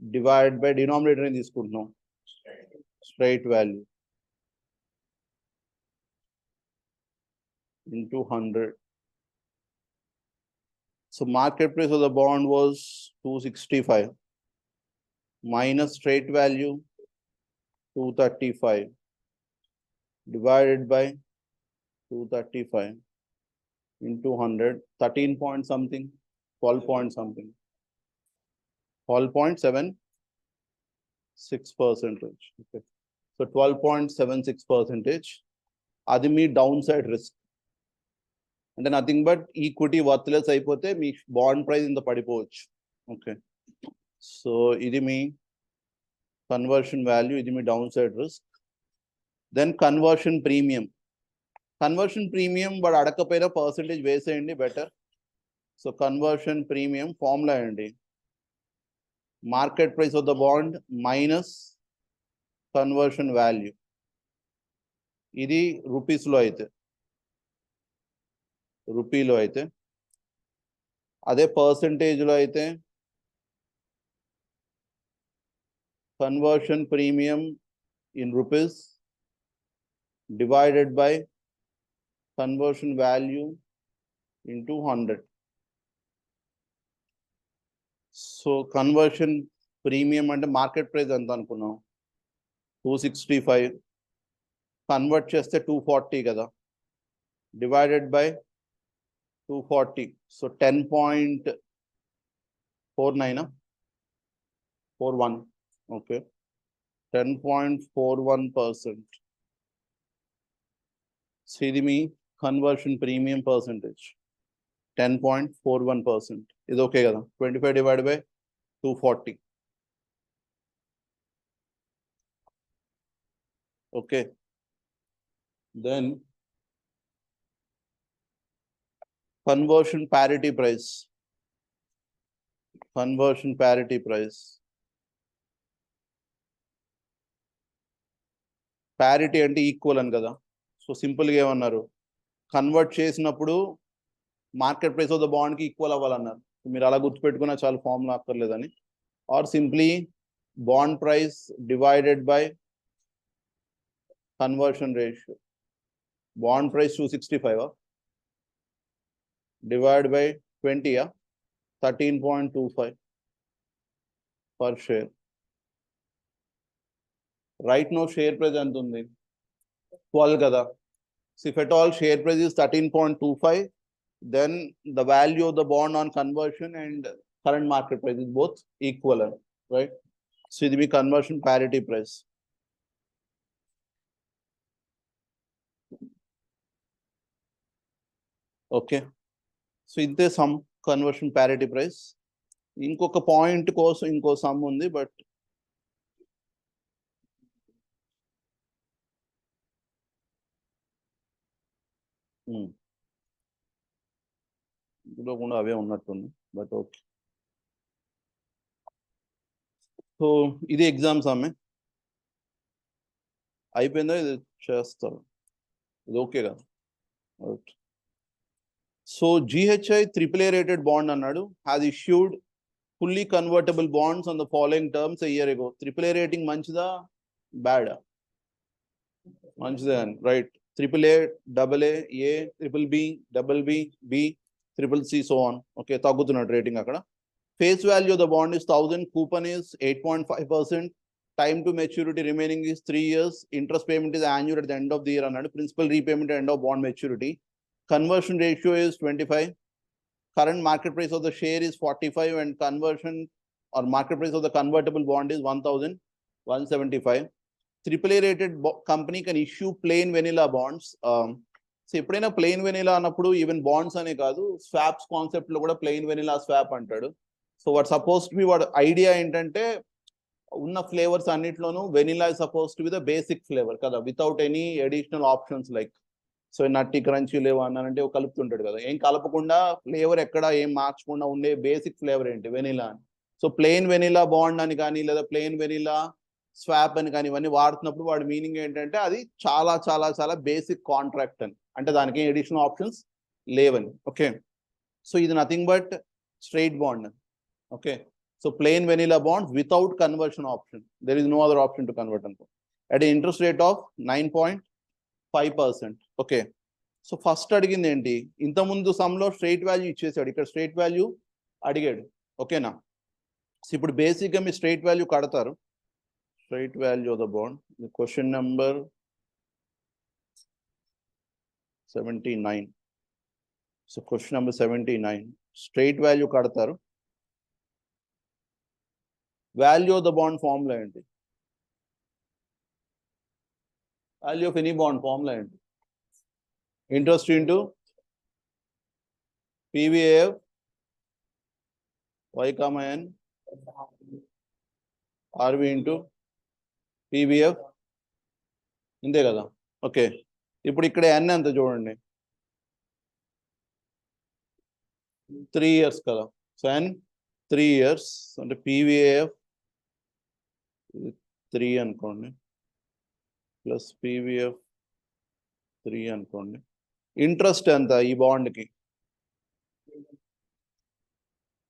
divide by denominator అని తీసుకుంటున్నాం, straight value into 100. So market price of the bond was 265 minus straight value 235 divided by 235 into 100, 13 point something, 12 point something, 12.76%. Okay, so 12.76%. అది మీ downside risk. అంటే nothing but equity worthless అయిపోతే మీ bond price ఇంత పడిపోవచ్చు. Okay, so ఇది మీ conversion value, ఇది మీ downside risk. Then conversion premium. Conversion premium వాడు అడగకపోయినా పర్సంటేజ్ వేసేయండి better. So conversion premium formula అండి, market price of the bond minus conversion value. ఇది రూపీస్లో అయితే, రూపీలో అయితే, అదే పర్సంటేజ్లో అయితే conversion premium in rupees divided by conversion value into 100. So conversion premium అంటే మార్కెట్ ప్రైస్ ఎంత అనుకున్నాం, 265, కన్వర్ట్ చేస్తే 240 కదా, divided by 240, so 10.49 41. Okay, 10.41%. So ఇది మీ కన్వర్షన్ ప్రీమియం పర్సంటేజ్ 10.41%. ఇది ఓకే కదా, 25 divide by 240. Okay, then conversion parity price. Conversion parity price. Parity అంటే ఈక్వల్ అని కదా, సో సింపుల్గా ఏమన్నారు, కన్వర్ట్ చేసినప్పుడు మార్కెట్ ప్రైస్ ఆఫ్ ద బాండ్కి ఈక్వల్ అవ్వాలన్నారు. మీరు అలా గుర్తుపెట్టుకున్నా చాలా, ఫార్ములా అక్కర్లేదని. Or simply bond price divided by conversion ratio. Bond price 265 divided by 20, 13.25 per share. Right now share price ఎంత ఉంది, 12 కదా. So if at all share price is 13.25, then the value of the bond on conversion and current market price is both equal, right? So ఇది మీ conversion parity price. Okay, so ఇంతే some conversion parity price. ఇంకొక point కోసం ఇంకో some ఉంది, but ఇందులో కూడా అవే ఉన్నట్టుంది, but okay. So ఇది ఎగ్జామ్స్ ఆమె అయిపోయిందా, ఇది చేస్తారు, ఇది ఓకే కదా. Okay, so GHI AAA rated bond అన్నాడు, has issued fully convertible bonds on the following terms a year ago. AAA rating మంచిదా బ్యాడా? మంచిదే అని, right. AAA, AA, A, BBB, BB, B, CCC, so on. Okay, తగ్గుతున్నాడు rating అక్కడ. Face value of the bond is 1000, coupon is 8.5%, time to maturity remaining is 3 years, interest payment is annual at the end of the year అన్నాడు, principal repayment at the end of bond maturity. Conversion ratio is 25. Current market price of the share is 45, and conversion or market price of the convertible bond is 1,175. AAA rated company can issue plain vanilla bonds. So ఎప్పుడైనా plain vanilla అన్నప్పుడు even bonds అనే కాదు, swaps concept లో కూడా plain vanilla swap అంటాడు. So what suppose to be, వాడు idea ఏంటంటే ఉన్న ఫ్లేవర్స్ అన్నిట్లోనూ vanilla is suppose to be the basic flavour కదా, without any additional options like so nutty crunchy లేవు అన్నానంటే కలుపుతుంటాడు కదా, ఏం కలపకుండా ఫ్లేవర్ ఎక్కడ ఏం మార్చకుండా ఉండే బేసిక్ ఫ్లేవర్ ఏంటి, వెనిలా అని. సో ప్లెయిన్ వెనిలా బాండ్ అని కానీ లేదా ప్లెయిన్ వెనిలా స్వాప్ అని కానీ ఇవన్నీ వాడుతున్నప్పుడు వాడి మీనింగ్ ఏంటంటే అది చాలా చాలా చాలా బేసిక్ కాంట్రాక్ట్ అని, అంటే దానికి అడిషనల్ ఆప్షన్స్ లేవని. ఓకే, సో ఇది nothing but straight bond. Okay, so plain vanilla bond without conversion option, there is no other option to convert అనుకో, at interest rate of 9.5%. Okay, so first అడిగింది ఏంటి, ఇంతకుముందు సమ్లో straight value ఇచ్చేసాడు, ఇక్కడ straight value అడిగాడు. ఓకేనా, so ఇప్పుడు బేసిక్గా మీ స్ట్రైట్ వాల్యూ కడతారు. Straight value of the bond. The question number 79. So question number 79. Straight value kadataru. Value of the bond formula enti. Value of any bond formula enti. Interest into PVAF y comma n RV into PVF ఇంతే కదా. Okay, ఇప్పుడు ఇక్కడ ఎన్ ఎంత చూడండి, 3 years కదా. So ఎన్ 3 years అంటే PVAF 3 అనుకోండి plus PVF 3 అనుకోండి. ఇంట్రెస్ట్ ఎంత ఈ బాండ్కి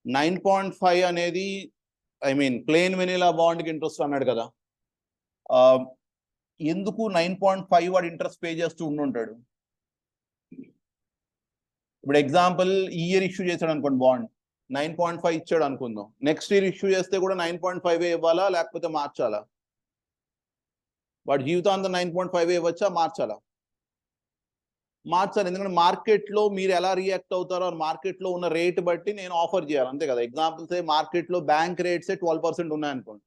9.5 అనేది ఐ మీన్ ప్లెయిన్ వెనిలా బాండ్కి ఇంట్రెస్ట్ అన్నాడు కదా. ఎందుకు 9.5 వాడు ఇంట్రెస్ట్ పే చేస్తూ ఉండుంటాడు. ఇప్పుడు ఎగ్జాంపుల్ ఈ ఇయర్ ఇష్యూ చేశాడు అనుకోండి బాండ్, 9.5 ఇచ్చాడు అనుకుందాం, నెక్స్ట్ ఇయర్ ఇష్యూ చేస్తే కూడా 9.5 ఇవ్వాలా లేకపోతే మార్చాలా? వాడు జీవితాంతం 9.5 ఇవ్వచ్చా మార్చాలా? మార్చాలి, ఎందుకంటే మార్కెట్లో మీరు ఎలా రియాక్ట్ అవుతారో మార్కెట్లో ఉన్న రేట్ బట్టి నేను ఆఫర్ చేయాలి, అంతే కదా. ఎగ్జాంపుల్స్ మార్కెట్లో బ్యాంక్ రేట్సే 12% ఉన్నాయనుకోండి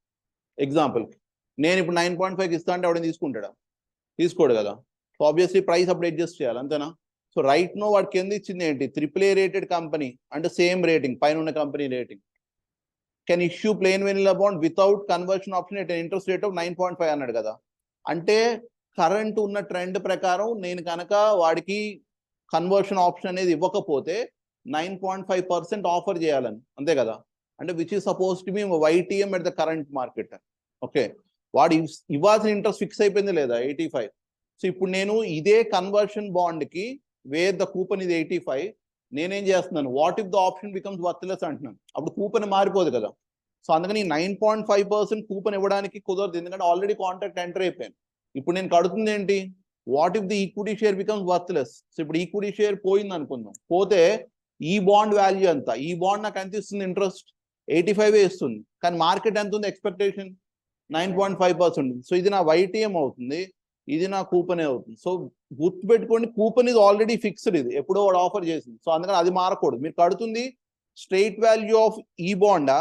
ఎగ్జాంపుల్కి, నేను ఇప్పుడు 9.5 ఇస్తా అంటే వాడిని తీసుకుంటాడా? తీసుకోడు కదా. సో ఆబ్వియస్లీ ప్రైస్ అప్పుడు అడ్జస్ట్ చేయాలి, అంతేనా. సో రైట్ నో వాడికి కింద ఇచ్చింది ఏంటి, AAA రేటెడ్ కంపెనీ అంటే సేమ్ రేటింగ్ పైన ఉన్న company rating can issue plain vanilla bond without conversion option at interest rate of 9.5 అన్నాడు కదా. అంటే కరెంట్ ఉన్న ట్రెండ్ ప్రకారం నేను కనుక వాడికి కన్వర్షన్ ఆప్షన్ అనేది ఇవ్వకపోతే 9.5% ఆఫర్ చేయాలని, అంతే కదా. అంటే which is suppose to B YTM at the current market. Okay, వాడు ఇవ్వాల్సిన ఇంట్రెస్ట్ ఫిక్స్ అయిపోయింది లేదా 85. సో ఇప్పుడు నేను ఇదే కన్వర్షన్ బాండ్కి వేర్ ద కూపన్ ఇది 85, నేనేం చేస్తున్నాను, what if the option becomes worthless అంటున్నాను, అప్పుడు కూపన్ మారిపోదు కదా. సో అందుకని 9.5% కూపన్ ఇవ్వడానికి కుదరదు, ఎందుకంటే ఆల్రెడీ కాంట్రాక్ట్ ఎంటర్ అయిపోయాను. ఇప్పుడు నేను కడుతుంది ఏంటి, what if the equity share becomes worthless. So ఇప్పుడు ఈక్విటీ షేర్ పోయింది అనుకుందాం, పోతే ఈ బాండ్ వాల్యూ ఎంత, ఈ బాండ్ నాకు ఎంత ఇస్తుంది, ఇంట్రెస్ట్ 85 ఇస్తుంది, కానీ మార్కెట్ ఎంత ఉంది ఎక్స్పెక్టేషన్ 9.5%. సో ఇది నా YTM అవుతుంది, ఇది నా కూపనే అవుతుంది. సో గుర్తుపెట్టుకోండి, కూపన్ ఇది ఆల్రెడీ ఫిక్స్డ్, ఇది ఎప్పుడో వాడు ఆఫర్ చేసింది. సో అందుకని అది మారకూడదు. మీరు కడుతుంది స్ట్రైట్ వాల్యూ ఆఫ్ ఈ బాండా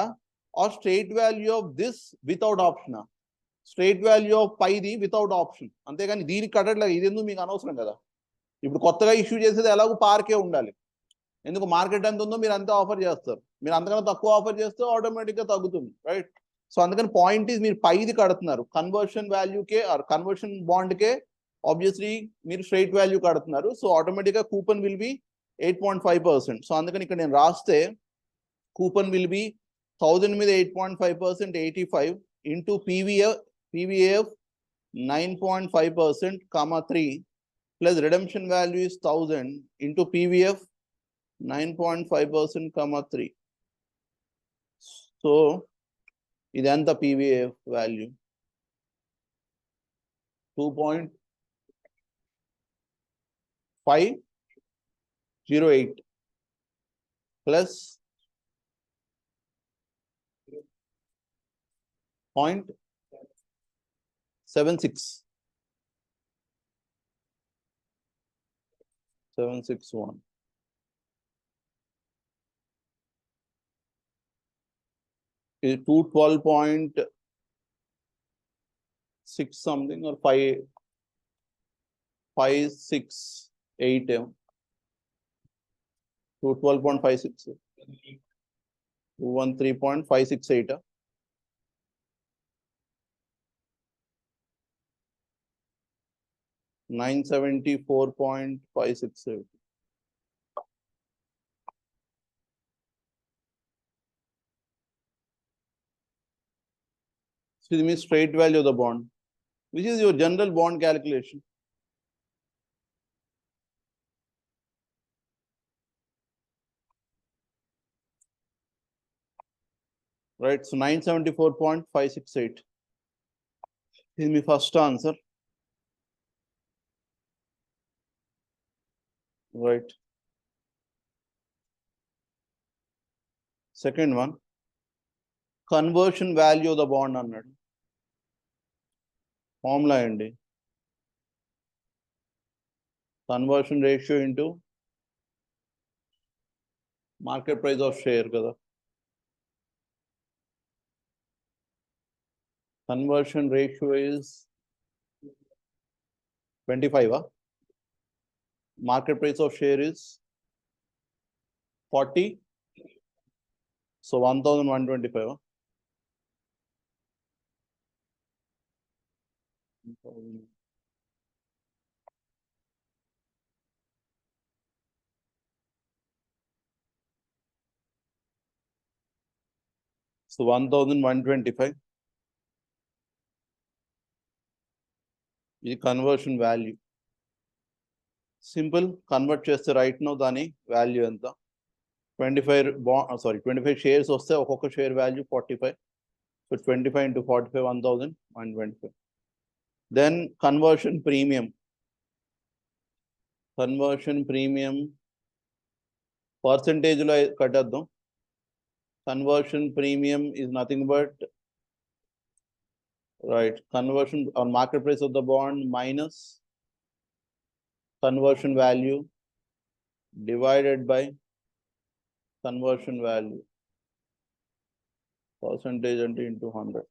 or straight value of this without option, straight value of పైది వితౌట్ ఆప్షన్, అంతేగాని దీనికి కట్టట్లేదు. ఇది ఎందుకు మీకు అనవసరం కదా. ఇప్పుడు కొత్తగా ఇష్యూ చేసేది ఎలాగో పార్కే ఉండాలి, ఎందుకు మార్కెట్ ఎంత ఉందో మీరు అంతే ఆఫర్ చేస్తారు, మీరు అంతకన్నా తక్కువ ఆఫర్ చేస్తే ఆటోమేటిక్గా తగ్గుతుంది, రైట్. సో అందుకని పాయింట్ ఈజ్ మీరు పైది కడుతున్నారు, కన్వర్షన్ వాల్యూకే ఆర్ కన్వర్షన్ బాండ్కే ఆబ్వియస్లీ మీరు స్ట్రైట్ వాల్యూ కడుతున్నారు. సో ఆటోమేటిక్గా కూపన్ విల్ బి 8.5%. సో అందుకని ఇక్కడ నేను రాస్తే కూపన్ విల్ బి 1000 మీద 8.5% 85 into PVAF 9.5% comma 3 plus redemption value is 1000 into PVF 9.5% comma 3. So ఇదంతా PVAF value 2.508 plus 761. Is 212.6 something or 556 8 to 12.56. 213.568. 974.568. So this means straight value of the bond, which is your general bond calculation. Right, so 974.568. This is my first answer. Right. Second one, conversion value of the bond అన్నాడు. Formula అండి. Conversion ratio into market price of share కదా. Conversion ratio is 25. Market price of share is 40. So 1125. So 1125 is conversion value. Simple, convert చేస్తే right now దాని value ఎంత 25 shares వస్తే ఒక్కొక్క share value 45. So 25 into 45, 1125. Then conversion premium. Conversion premium percentage లో కట్టేద్దాం. Conversion premium is nothing but right conversion on market price of the bond minus conversion value divided by conversion value percentage into 100.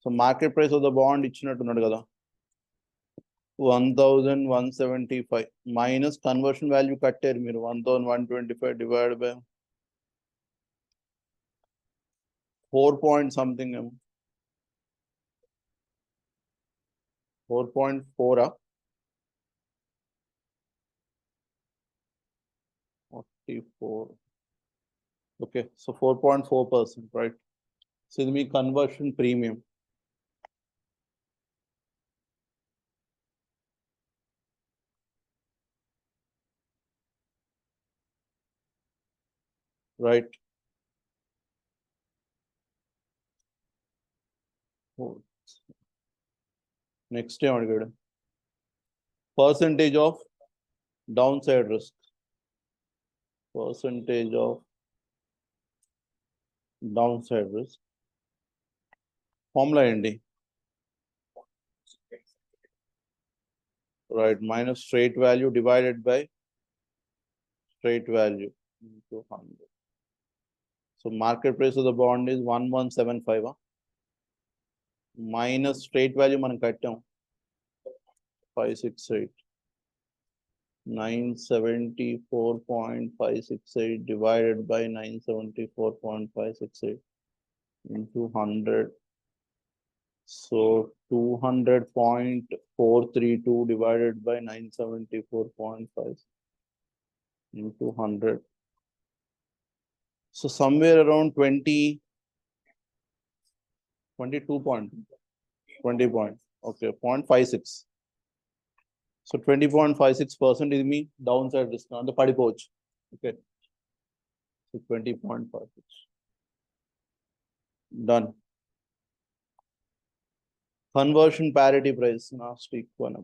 So market price of the bond ఇచ్చినట్టున్నాడు కదా 1175 minus conversion value కట్టారు మీరు 1125 divided by 4 point something 4.4 44. Okay, so 4.4%, right? So this means conversion premium. Right. Next time, percentage of downside risk. Percentage of downside risk. Formula ND. Right, minus straight value divided by straight value into 100. So market price of the bond is 1175. Minus straight value మనం కట్టాం 568. 974.568 divided by 974.568 into 100. So 200.432 divided by 974.5 into 100. So somewhere around 22 point, 20 point, okay, 0.56. So 20.56% is me downside risk on the padipoch. Okay. So 20.56. Done. Conversion parity price last week one.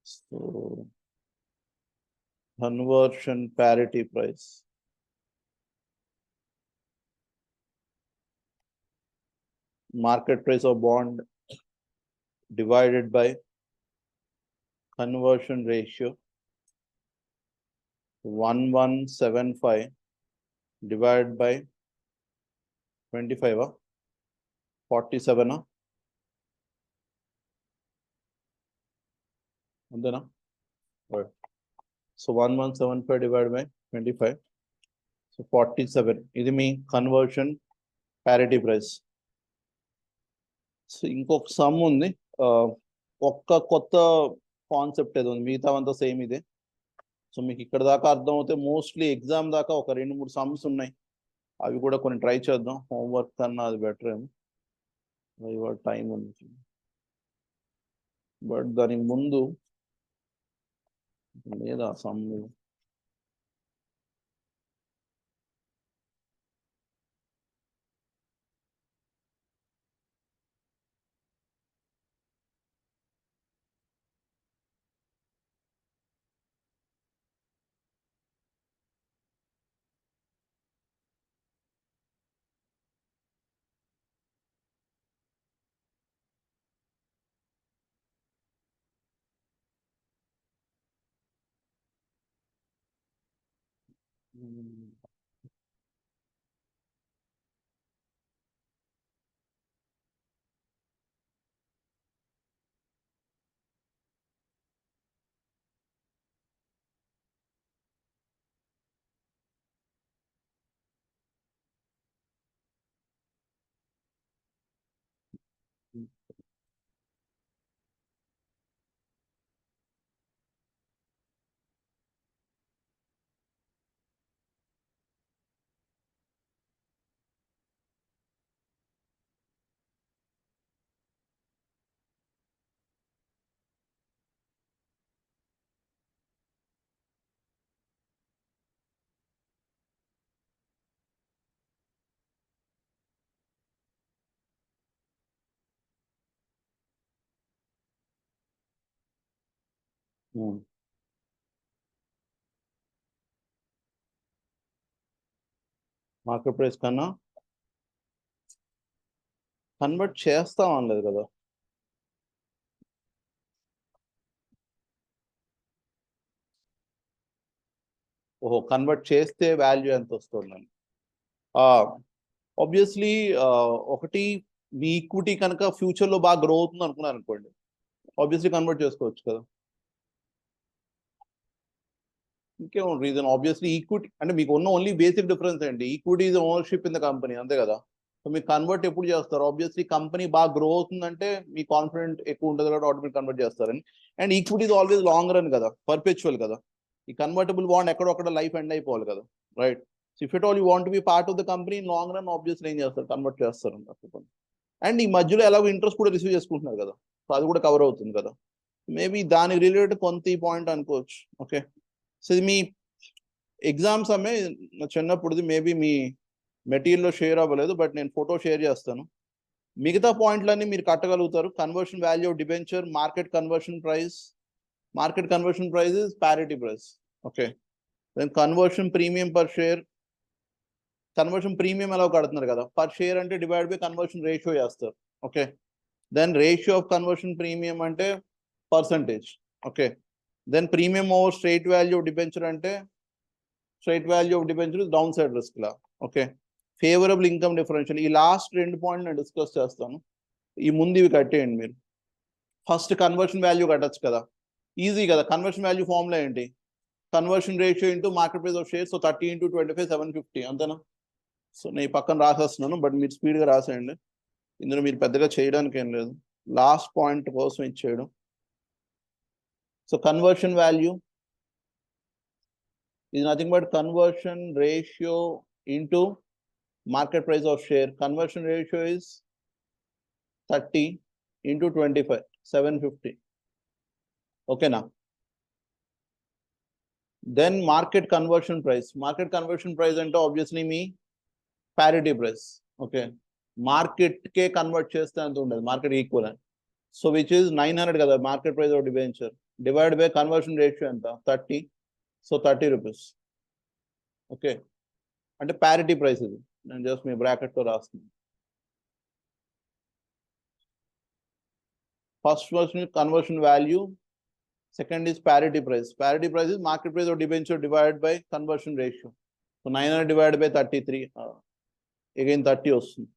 So conversion parity price. Market price of bond divided by conversion ratio 1175 divided by 25 47 అంతేనా? So 1175 divided by 25, so 47. ఇది మీ conversion parity price. So ఇంకొక some ఉంది, ఒక్క కొత్త concept ఏదో ఉంది, మిగతా అంతా సేమ్ ఇదే. సో మీకు ఇక్కడ దాకా అర్థం అవుతే మోస్ట్లీ ఎగ్జామ్ దాకా ఒక 2-3 సమ్స్ ఉన్నాయి, అవి కూడా కొన్ని ట్రై చేద్దాం. హోంవర్క్ కన్నా అది బెటర్ ఏమో, ఇవాళ టైం ఉంది. బట్ దానికి ముందు లేదా సమ్ మార్కెట్ ప్రైస్ కన్నా కన్వర్ట్ చేస్తాం అనలేదు కదా. ఓహో, కన్వర్ట్ చేస్తే వాల్యూ ఎంత వస్తుందని. ఆబ్వియస్లీ ఒకటి, మీ ఈక్విటీ కనుక ఫ్యూచర్లో బాగా గ్రో అవుతుంది అనుకున్నారు అనుకోండి, ఆబ్వియస్లీ కన్వర్ట్ చేసుకోవచ్చు కదా. ఇంకేం రీజన్, ఆబ్వియస్లీ ఈక్విటీ అంటే మీకు ఉన్న ఓన్లీ బేసిక్ డిఫరెన్స్ ఏంటి, equity is ownership in the company, అంతే కదా. సో మీకు కన్వర్ట్ ఎప్పుడు చేస్తారు, ఆబ్వియస్లీ కంపెనీ బాగా గ్రో అవుతుందంటే మీ కాన్ఫిడెంట్ ఎక్కువ ఉంటుంది కాబట్టి ఆటోమేటిక్ కన్వర్ట్ చేస్తారని. And equity is always long run కదా, పర్పెచువల్ కదా. ఈ కన్వర్టబుల్ బాండ్ ఎక్కడొక్కడ లైఫ్ ఎండ్ అయిపోవాలి కదా, right. So if it all you want to be part of the company in long run, obviously ఏం చేస్తారు, కన్వర్ట్ చేస్తారు. And ఈ మధ్యలో ఎలాగో ఇంట్రెస్ట్ కూడా రిసీవ్ చేసుకుంటున్నారు కదా, సో అది కూడా కవర్ అవుతుంది కదా. మేబీ దానికి రిలేటెడ్ కొంత ఈ పాయింట్ అనుకోవచ్చు. ఓకే, సో ఇది మీ ఎగ్జామ్స్ అమ్మే చిన్నప్పుడుది, మేబీ మీ మెటీరియల్లో షేర్ అవ్వలేదు, బట్ నేను ఫోటో షేర్ చేస్తాను. మిగతా పాయింట్లన్నీ మీరు కట్టగలుగుతారు. Conversion value of debenture, market conversion price is parity price. Okay, then conversion premium per share, conversion premium ఎలా కడుతున్నారు కదా, పర్ షేర్ అంటే డివైడ్ బై కన్వర్షన్ రేషియో చేస్తారు. Okay, then ratio of conversion premium అంటే percentage. Okay, then premium over straight value of debenture అంటే straight value of debenture is down side risk law. Okay, favourable income differential, ఈ last 2 point నేను discuss చేస్తాను. ఈ ముందు ఇవి కట్టేయండి మీరు. First conversion value కట్టచ్చు కదా, ఈజీ కదా. కన్వర్షన్ వాల్యూ ఫార్ములా ఏంటి, conversion ratio into market price of share, so 30 × 25 750, అంతేనా. సో నేను పక్కన రాసేస్తున్నాను, బట్ మీరు స్పీడ్గా రాసేయండి, ఇందులో మీరు పెద్దగా చేయడానికి ఏం లేదు, లాస్ట్ పాయింట్ కోసం ఇచ్చేయడం. So conversion value is nothing but conversion ratio into market price of share. Conversion ratio is 30 × 25 750. Okay now, then market conversion price అంటే obviously మీ parity price. Okay, మార్కెట్ కే కన్వర్ట్ చేస్తే అంత ఉండదు, మార్కెట్ ఈక్వల్ అని. So which is 900 కదా market price of debenture, divide by conversion ratio ఎంత 30, so 30 rupees. Okay, అంటే parity price ఇది, నేను జస్ట్ మీ బ్రాకెట్తో రాస్తున్నాను. First version conversion value, second is parity price. Parity price is market price of debenture divided by conversion ratio. So 900 divided by 33. Again 30 వస్తుంది.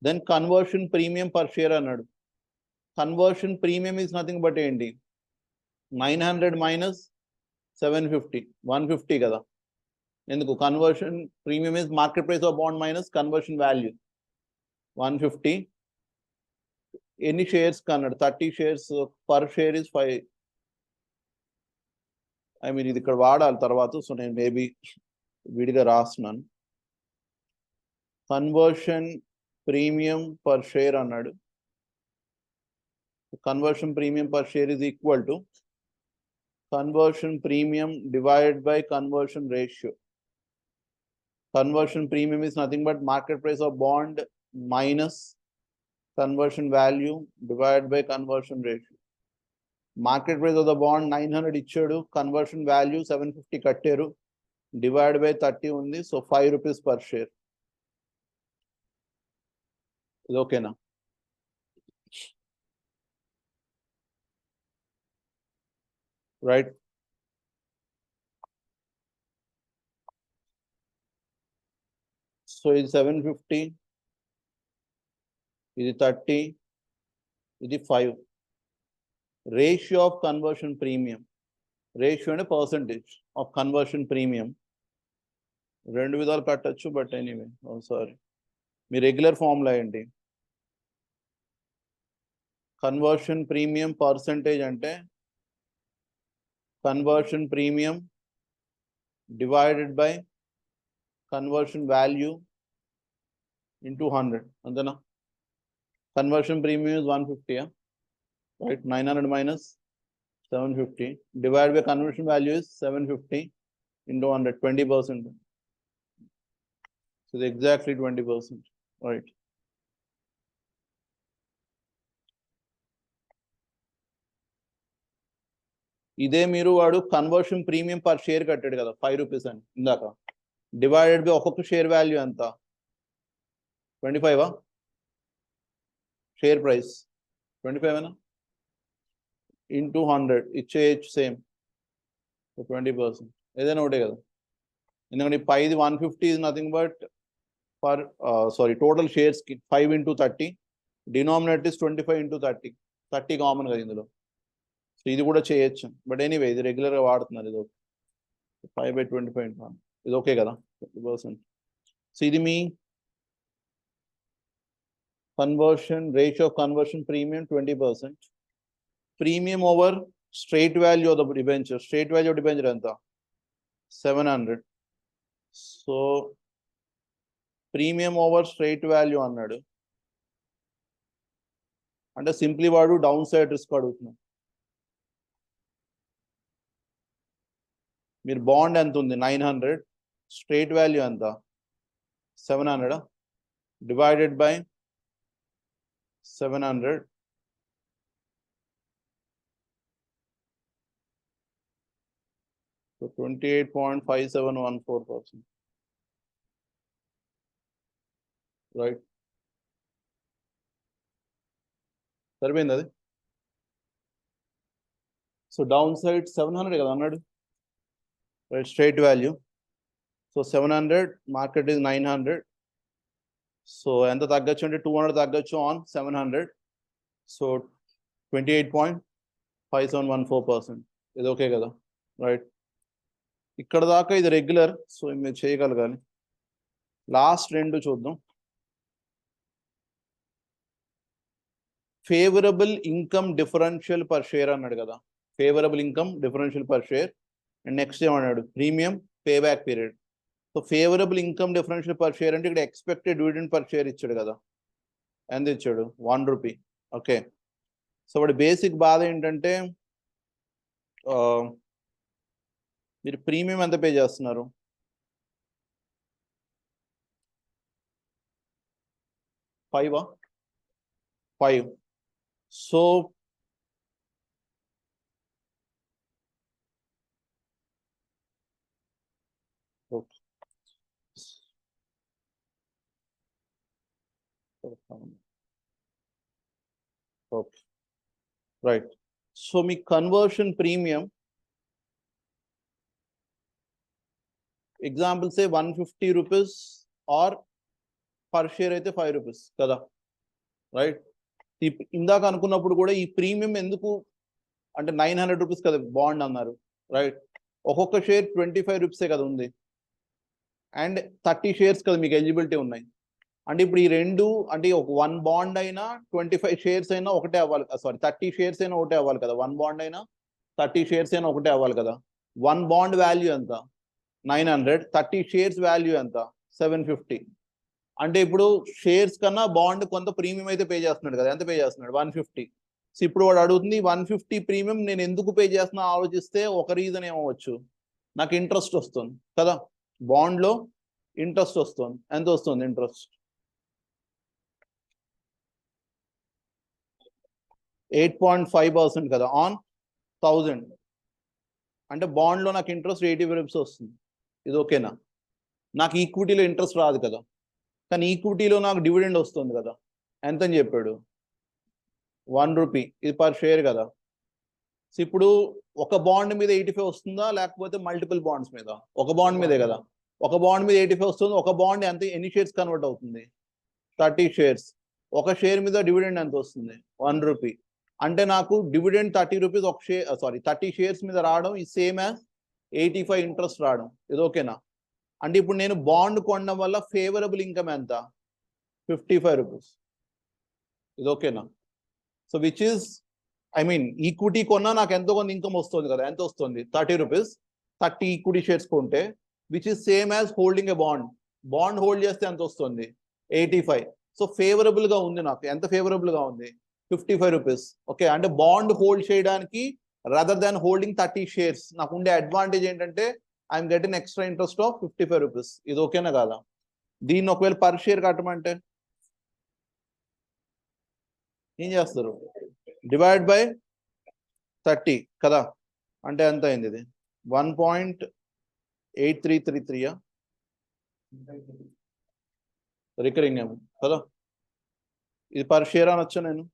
Then conversion premium per share అన్నాడు. Conversion premium is nothing but ఏంటి, 900 minus 750, 150 కదా. ఎందుకు, conversion premium is market price of bond minus conversion value 150. ఎన్ని shares కన్నాడు, 30 shares, per share is 5. I mean ఇది ఇక్కడ వాడాలి తర్వాత, సో నేను మేబీ విడిగా రాస్తున్నాను. కన్వర్షన్ ప్రీమియం పర్ షేర్ అన్నాడు. Conversion premium per share is equal to conversion premium divided by conversion ratio. Conversion premium is nothing but market price of bond minus conversion value divided by conversion ratio. Market price of the bond 900 ఇచ్చాడు, conversion value 750 కట్టారు, divided by 30 ఉంది, so 5 rupees per share. ఇది ఓకేనా? Right? So ఇది 750, ఇది 30, ఇది 5. Ratio of conversion premium. Ratio అంటే percentage of conversion premium. రెండు విధాలు కట్టచ్చు, but anyway sorry, me regular formula ఏంటి, కన్వర్షన్ ప్రీమియం పర్సంటేజ్ అంటే conversion premium divided by conversion value into 100, అంతేనా. Conversion premium is 150, right. 900 minus 750 divided by conversion value is 750 into 100, 20%. So exactly 20%, right. ఇదే మీరు వాడు conversion premium per share కట్టాడు కదా 5 rupees అని ఇందాక, డివైడెడ్ బై ఒక్కొక్క షేర్ వాల్యూ ఎంత, 25 షేర్ ప్రైస్ 25 ఇంటూ 100 ఇచ్చేయచ్చు సేమ్, 20%, ఏదైనా ఒకటే కదా. ఎందుకంటే పైది 150 is nothing but for total shares కి 5 into 30, denominator is 25 into 30, 30 common కదా ఇందులో. సో ఇది కూడా చేయొచ్చు, బట్ ఎనీవే ఇది రెగ్యులర్ గా వాడుతున్నారు. ఇది ఓకే, 5/25 ఇది ఓకే కదా, 20%. సో ఇది మీ conversion ratio of conversion premium 20%. Premium over straight value of the debenture, straight value of debenture ఎంత, 700. So premium over straight value అన్నాడు అంటే సింప్లీ వాడు డౌన్ సైడ్ రిస్క్ అడుగుతున్నాడు. మీరు బాండ్ ఎంత ఉంది 900, స్ట్రైట్ వాల్యూ ఎంత 700, డివైడెడ్ బై 700, so 28.5714%, రైట్. సరిపోయింది అది. సో డౌన్ సైడ్ 700 కదా అన్నాడు, right, straight value. So 700, market is 900, so ఎంత తగ్గచ్చు అంటే 200 తగ్గచ్చు ఆన్ 700, సో 28.5714%. ఇది ఓకే కదా, రైట్. ఇక్కడ దాకా ఇది రెగ్యులర్, సో మీరు చేయగలగాలి. లాస్ట్ రెండు చూద్దాం. Favourable income differential per share అన్నాడు కదా, favourable income differential per share. And next ఏమన్నాడు, premium payback period. So favourable income differential per share అంటే ఇక్కడ ఎక్స్పెక్టెడ్ డివిడెండ్ పర్ షేర్ ఇచ్చాడు కదా, ఎంత ఇచ్చాడు, 1 రూపీ. ఓకే, సో వాడి బేసిక్ బాధ ఏంటంటే మీరు ప్రీమియం ఎంత పే చేస్తున్నారు, 5. So okay, right. So me conversion premium example say 150 rupees or per share అయితే 5 రూపీస్ కదా, రైట్? ఇందాక అనుకున్నప్పుడు కూడా ఈ ప్రీమియం ఎందుకు అంటే 900 రూపీస్ కదా బాండ్ అన్నారు, రైట్? ఒక్కొక్క షేర్ 25 రూపీసే కదా ఉంది, అండ్ 30 షేర్స్ కదా మీకు ఎలిజిబిలిటీ ఉన్నాయి. అంటే ఇప్పుడు ఈ రెండు అంటే ఒక 1 బాండ్ అయినా 25 షేర్స్ అయినా ఒకటే అవ్వాలి, సారీ 30 షేర్స్ అయినా ఒకటే అవ్వాలి కదా. 1 బాండ్ అయినా 30 షేర్స్ అయినా ఒకటే అవ్వాలి కదా. 1 బాండ్ వాల్యూ ఎంత? 900. 30 షేర్స్ వాల్యూ ఎంత? 750. అంటే ఇప్పుడు షేర్స్ కన్నా బాండ్ కొంత ప్రీమియం అయితే పే చేస్తున్నాడు కదా. ఎంత పే చేస్తున్నాడు? 150. సో ఇప్పుడు వాడు అడుగుతుంది 150 ప్రీమియం నేను ఎందుకు పే చేస్తున్నా ఆలోచిస్తే ఒక రీజన్ ఏమవచ్చు, నాకు ఇంట్రెస్ట్ వస్తుంది కదా, బాండ్లో ఇంట్రెస్ట్ వస్తుంది. ఎంత వస్తుంది ఇంట్రెస్ట్? 8.5% కదా ఆన్ 1000. అంటే బాండ్లో నాకు ఇంట్రెస్ట్ 85 రూపీస్ వస్తుంది. ఇది ఓకేనా? నాకు ఈక్విటీలో ఇంట్రెస్ట్ రాదు కదా, కానీ ఈక్విటీలో నాకు డివిడెండ్ వస్తుంది కదా. ఎంత అని చెప్పాడు? 1 రూపీ. ఇది పర్ షేర్ కదా. సో ఇప్పుడు ఒక బాండ్ మీద 85 వస్తుందా లేకపోతే మల్టిపుల్ బాండ్స్ మీద? ఒక బాండ్ మీదే కదా. ఒక బాండ్ మీద 85 వస్తుంది. ఒక బాండ్ ఎంత, ఎన్ని షేర్స్ కన్వర్ట్ అవుతుంది? 30 షేర్స్. ఒక షేర్ మీద డివిడెండ్ ఎంత వస్తుంది? 1 రూపీ. అంటే నాకు డివిడెండ్ 30 రూపీస్ ఒక షేర్, సారీ 30 షేర్స్ మీద రావడం ఈ సేమ్ యాజ్ 85 ఇంట్రెస్ట్ రావడం. ఇది ఓకేనా? అంటే ఇప్పుడు నేను బాండ్ కొనడం వల్ల ఫేవరబుల్ ఇన్కమ్ ఎంత? 55 రూపీస్. ఇది ఓకేనా? So which is I mean equity కొన్నా నాకు ఎంతో కొంత ఇన్కమ్ వస్తుంది కదా. ఎంత వస్తుంది? 30 రూపీస్. 30 ఈక్విటీ షేర్స్ కొంటే which is same as holding a bond. Bond hold చేస్తే ఎంత వస్తుంది? 85. సో ఫేవరబుల్ గా ఉంది నాకు. ఎంత ఫేవరబుల్ గా ఉంది? 55 రూపీస్. ఓకే, అంటే బాండ్ హోల్డ్ చేయడానికి రదర్ దాన్ హోల్డింగ్ 30 షేర్స్ నాకు ఉండే అడ్వాంటేజ్ ఏంటంటే I'm getting extra interest of 55 rupees. ఇది ఓకేనా కాదా? దీన్ని ఒకవేళ పర్ షేర్ కట్టమంటే ఏం చేస్తారు? డివైడ్ బై 30 కదా. అంటే ఎంత అయింది? ఇది 1.8333 రికరింగ్ ఏమో కదా. ఇది పర్ షేర్ అనొచ్చా నేను?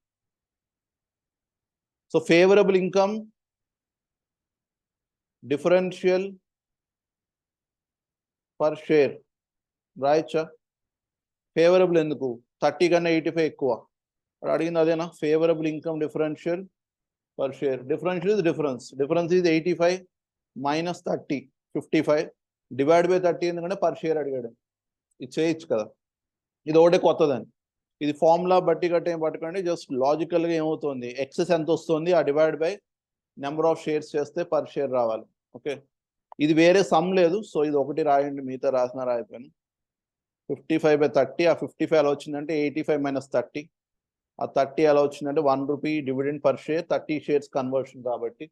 So favourable income differential per share రాయచ్చా? ఫేవరబుల్ ఎందుకు? 30 కన్నా 85 ఎక్కువ. అడిగింది అదేనా? Favourable income differential per share. Differential is difference. Difference is 85 minus 30, 55 divided by 30 ఎందుకంటే per share అడిగాడు. ఇది చేయొచ్చు కదా. ఇది ఒకటే కొత్తదని. ఇది ఫార్ములా బట్టి గట్ట ఏం పట్టుకోండి, జస్ట్ లాజికల్గా ఏమవుతుంది, ఎక్సెస్ ఎంత వస్తుంది ఆ divide by number of shares చేస్తే పర్ షేర్ రావాలి. ఓకే, ఇది వేరే సమ్ లేదు. సో ఇది ఒకటి రాయండి, మిగతా రాసిన రాయిపోయాను. 55 by 30. ఆ 55 ఎలా వచ్చిందంటే 85 minus 30. ఆ 30 ఎలా వచ్చిందంటే 1 rupee dividend per share, 30 shares conversion కాబట్టి.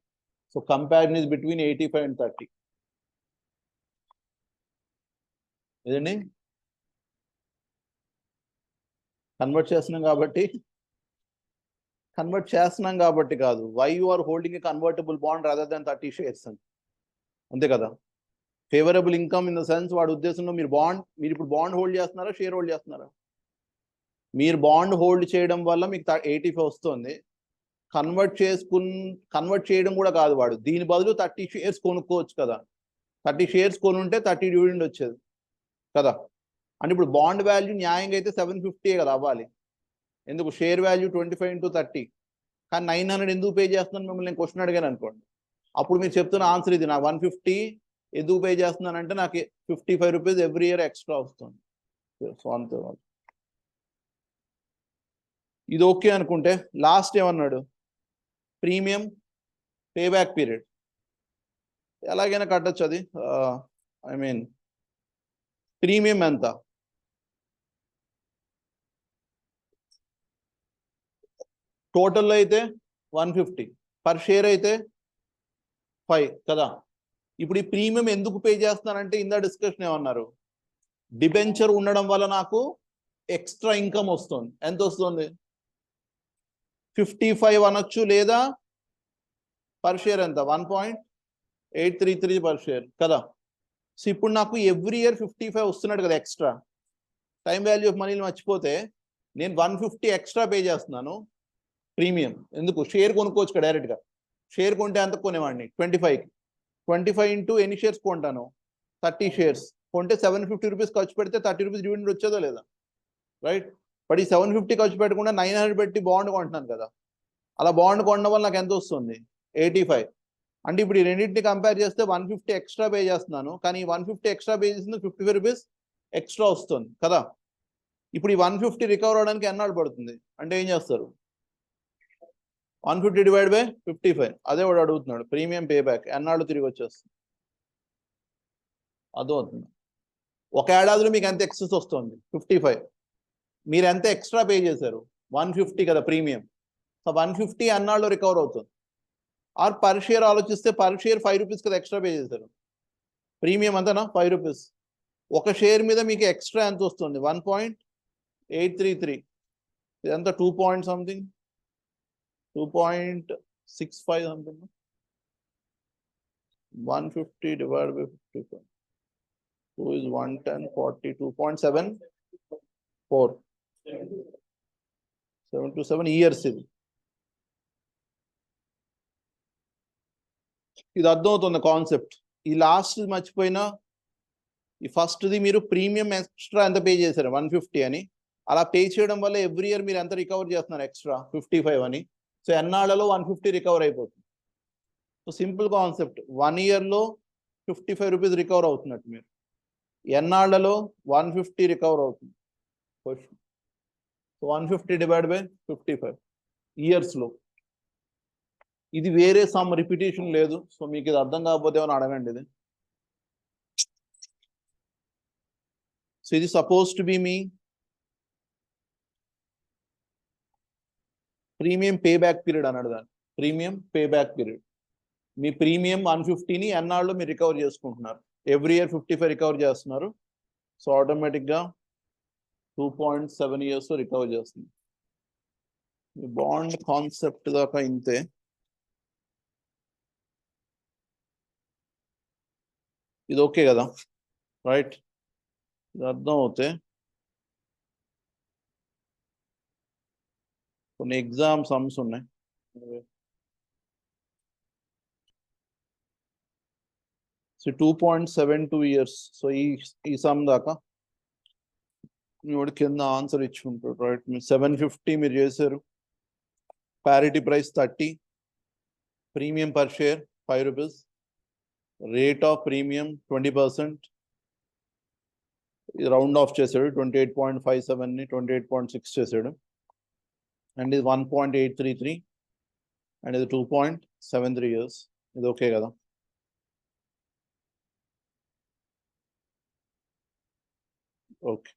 So comparison is between 85 and 30. ఇదండి కన్వర్ట్ చేస్తున్నాం కాబట్టి కాదు, why you are holding a convertible bond rather than 30 shares అని. అంతే కదా. Favourable income in the sense వాడి ఉద్దేశంలో మీరు ఇప్పుడు బాండ్ హోల్డ్ చేస్తున్నారా, షేర్ హోల్డ్ చేస్తున్నారా? మీరు బాండ్ హోల్డ్ చేయడం వల్ల మీకు 85 వస్తుంది. కన్వర్ట్ చేయడం కూడా కాదు వాడు, దీని బదులు 30 షేర్స్ కొనుక్కోవచ్చు కదా. 30 షేర్స్ కొనుంటే 30 డివిడెండ్ వచ్చేది కదా. అంటే ఇప్పుడు బాండ్ వాల్యూ న్యాయంగా అయితే 750 కదా అవ్వాలి. ఎందుకు? Share value 25 into 30. కానీ 900 ఎందుకు పే చేస్తున్నాను మిమ్మల్ని నేను క్వశ్చన్ అడిగాను అనుకోండి, అప్పుడు మీరు చెప్తున్న ఆన్సర్ ఇది, నాకు 150 ఎందుకు పే చేస్తున్నానంటే నాకు 55 రూపీస్ ఎవ్రీ ఇయర్ ఎక్స్ట్రా వస్తుంది. సో అంతే. ఇది ఓకే అనుకుంటే లాస్ట్ ఏమన్నాడు? ప్రీమియం పేబ్యాక్ పీరియడ్ ఎలాగైనా కట్టచ్చు. అది ఐ మీన్ ప్రీమియం ఎంత? టోటల్లో అయితే 150, పర్ షేర్ అయితే 5 కదా. ఇప్పుడు ఈ ప్రీమియం ఎందుకు పే చేస్తున్నానంటే ఇందా డిస్కషన్ ఏమన్నారు, డిబెంచర్ ఉండడం వల్ల నాకు ఎక్స్ట్రా ఇన్కమ్ వస్తుంది. ఎంత వస్తుంది? 55 అనొచ్చు, లేదా పర్ షేర్ ఎంత? 1.833 పర్ షేర్ కదా. సో ఇప్పుడు నాకు ఎవ్రీ ఇయర్ 55 వస్తున్నాడు కదా ఎక్స్ట్రా. టైం వాల్యూ ఆఫ్ మనీని మర్చిపోతే నేను 150 ఎక్స్ట్రా పే చేస్తున్నాను ప్రీమియం. ఎందుకు? షేర్ కొనుక్కోవచ్చు కదా డైరెక్ట్గా. షేర్ కొంటే అంత కొనేవాడిని 25 into ఎన్ని షేర్స్ కొంటాను? 30 షేర్స్ కొంటే 750 రూపీస్ ఖర్చు పెడితే 30 రూపీస్ డివిడెండ్ వచ్చేదో లేదా, రైట్? బట్ ఈ 750 ఖర్చు పెట్టకుండా 900 పెట్టి బాండ్ కొంటున్నాను కదా, అలా బాండ్ కొనడం వల్ల నాకు ఎంత వస్తుంది? 85. అంటే ఇప్పుడు ఈ రెండింటిని కంపేర్ చేస్తే 150 ఎక్స్ట్రా పే చేస్తున్నాను, కానీ 150 ఎక్స్ట్రా పే చేసింది 55 రూపీస్ ఎక్స్ట్రా వస్తుంది కదా. ఇప్పుడు ఈ 150 రికవర్ అవడానికి ఎన్నాళ్ళు పడుతుంది అంటే ఏం చేస్తారు? 150 డివైడ్ బై 55. అదే వాడు అడుగుతున్నాడు, ప్రీమియం పే బ్యాక్ ఎన్నాళ్ళు తిరిగి వచ్చేస్తుంది అర్థమవుతుంది. ఒక ఏడాదిలో మీకు ఎంత ఎక్సెస్ వస్తుంది? 55. మీరు ఎంత ఎక్స్ట్రా పే చేశారు? 150 కదా ప్రీమియం. సో 150 అన్నాళ్ళు రికవర్ అవుతుంది. ఆర్ పర్ షేర్ ఆలోచిస్తే పర్ షేర్ 5 రూపీస్ కదా ఎక్స్ట్రా పే చేశారు, ప్రీమియం అంతనా 5 రూపీస్. ఒక షేర్ మీద మీకు ఎక్స్ట్రా ఎంత వస్తుంది? 1.833. ఇదంతా 2 point something, 2.65 something. 150 divided by 55. 2 is 110, 40, 2.74. 7 to 7 years ఇది. ఇది అర్థమవుతుంది కాన్సెప్ట్. ఈ లాస్ట్ మర్చిపోయినా, ఈ ఫస్ట్ది మీరు ప్రీమియం ఎక్స్ట్రా ఎంత పే చేశారు? 150 అని. అలా పే చేయడం వల్ల ఎవ్రీ ఇయర్ మీరు ఎంత రికవర్ చేస్తున్నారు? ఎక్స్ట్రా 55 అని. సో ఎన్నాళ్ళలో 150 రికవర్ అయిపోతుంది. సో సింపుల్ కాన్సెప్ట్, 1 ఇయర్లో 55 రూపీస్ రికవర్ అవుతున్నట్టు మీరు, ఎన్నాళ్లలో 150 రికవర్ అవుతుంది క్వశ్చన్. సో 150 డివైడ్ బై 55 ఇయర్స్లో. ఇది వేరే సమ్ రిపిటేషన్ లేదు. సో మీకు ఇది అర్థం కాకపోతే ఏమైనా అడగండి ఇది. సో ఇది suppose to B me premium payback period అన్నాడు దాన్ని, ప్రీమియం పే బ్యాక్ పీరియడ్. మీ ప్రీమియం 150ని ఎన్నాళ్ళు మీరు రికవర్ చేసుకుంటున్నారు? ఎవ్రీ ఇయర్ 55 రికవర్ చేస్తున్నారు. సో ఆటోమేటిక్గా 2.7 years రికవర్ చేస్తుంది. బాండ్ కాన్సెప్ట్ దాకా ఇంతే. ఇది ఓకే కదా, రైట్? ఇది అర్థం అవుతే కొన్ని ఎగ్జామ్ సమ్స్ ఉన్నాయి. So 2.72 years. సో ఈ సమ్ దాకా మీ కింద ఆన్సర్ ఇచ్చుకుంటాడు, రైట్? మీరు 750 మీరు చేశారు, parity price 30, premium per share 5 rupees, rate of premium 20%, round of చేశాడు 28.57ని 28.6 చేశాడు, అండ్ ఇది 1.833, అండ్ ఇది 2.73 years. ఇది ఓకే కదా? ఓకే.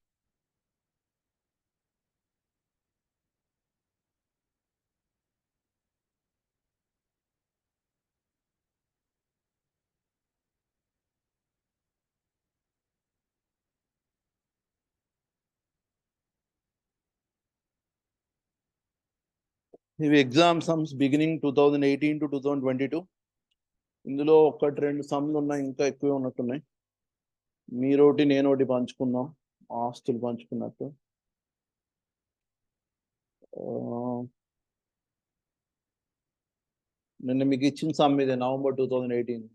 ఇవి ఎగ్జామ్ సమ్స్ బిగినింగ్ 2018 to 2022. ఇందులో 1-2 సమ్లు ఉన్నాయి, ఇంకా ఎక్కువే ఉన్నట్టున్నాయి. మీరోటి నేనోటి పంచుకుందాం, ఆస్తులు పంచుకున్నట్టు. నిన్న మీకు ఇచ్చిన సమ్ ఇదే, November 2018.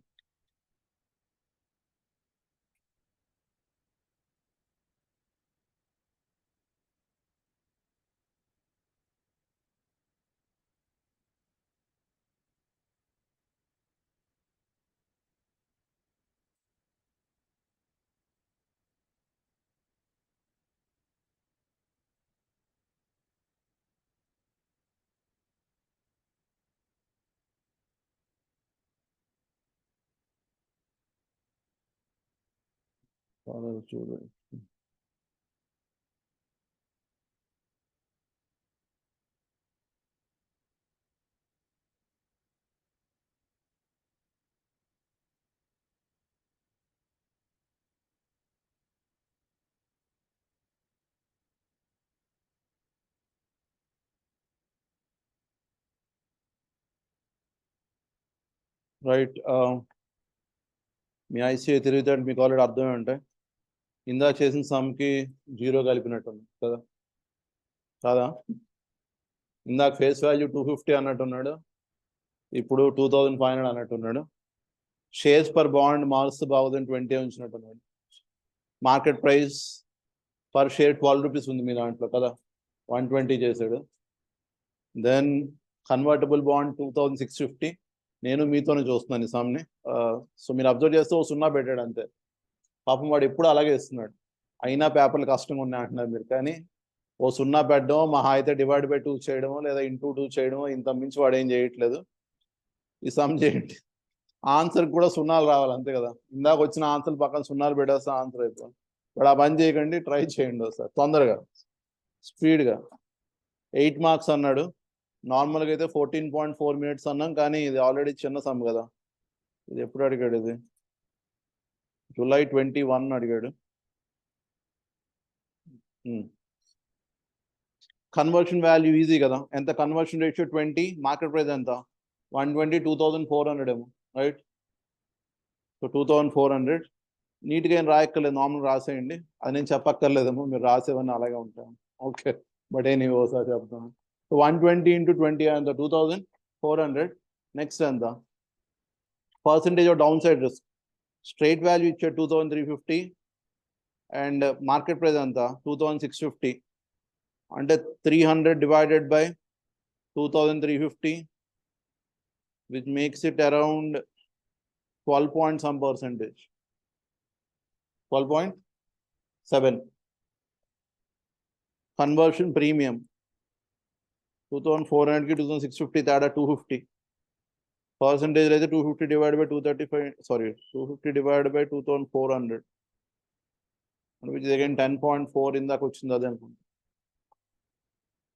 చూడండి, రైట్? మీ ఐసీఐ తిరిగితే మీకు ఆల్రెడీ అర్థమే ఉంటాయి. ఇందాక చేసిన సమ్కి 0 కలిపినట్టుంది కదా, కాదా? ఇందాక ఫేస్ వాల్యూ 250 అన్నట్టున్నాడు, ఇప్పుడు 2500 అన్నట్టున్నాడు. షేర్స్ పర్ బాండ్ మారుస్తూ బాగుందని 20 ఉంచినట్టున్నాడు. Market price per share 12 rupees ఉంది మీ దాంట్లో కదా, 120 చేశాడు. Then convertible bond 2650. నేను మీతోనే చూస్తున్నాను ఈ సామ్ని. సో మీరు అబ్జర్వ్ చేస్తే ఓ 0 పెట్టాడు అంతే. పాపం వాడు ఎప్పుడు అలాగే ఇస్తున్నాడు. అయినా పేపర్లు కష్టంగా ఉన్నాయి అంటున్నారు మీరు, కానీ ఓ 0 పెట్టడం, మహా అయితే డివైడ్ బై 2 చేయడమో లేదా ఇంటూ 2 చేయడమో, ఇంత మించి వాడు ఏం చేయట్లేదు. ఈ సమ్ చేయండి, ఆన్సర్ కూడా 0 రావాలి అంతే కదా. ఇందాక వచ్చిన ఆన్సర్ పక్కన 0 పెట్టేస్తే ఆన్సర్ అయిపోయింది. ఇప్పుడు ఆ పని చేయకండి, ట్రై చేయండి ఒకసారి తొందరగా స్పీడ్గా. 8 మార్క్స్ అన్నాడు. నార్మల్గా అయితే 14.4 minutes అన్నాం, కానీ ఇది ఆల్రెడీ చిన్న సమ్ కదా. ఇది ఎప్పుడు అడిగాడు? ఇది July 21 అడిగాడు. కన్వర్షన్ వాల్యూ ఈజీ కదా. ఎంత కన్వర్షన్ రేషియో 20, మార్కెట్ ప్రైస్ ఎంత 120, 2400 ఏమో, రైట్. సో 2400 నీట్గా ఏం రాయక్కర్లేదు, నార్మల్ రాసేయండి. అది నేను చెప్పక్కర్లేదేమో, మీరు రాసేవన్నీ అలాగే ఉంటాను. ఓకే, బట్ ఏ నీవు ఒకసారి చెప్తాను. సో 120 into 20 ఎంత 2400. నెక్స్ట్ ఎంత percentage of down side risk. Straight value ఇచ్చే 2350 అండ్ మార్కెట్ ప్రైస్ ఎంత 2650. అంటే 300 divided by 2350, which makes it around 12 point some percentage, 12.7. Conversion premium 2400 కి 2650 తేడా 250. పర్సంటేజ్ అయితే 250 divided by 235, sorry 250 divided by 2400, which is again 10.4. ఇందాక వచ్చింది అదే అనుకుంటా.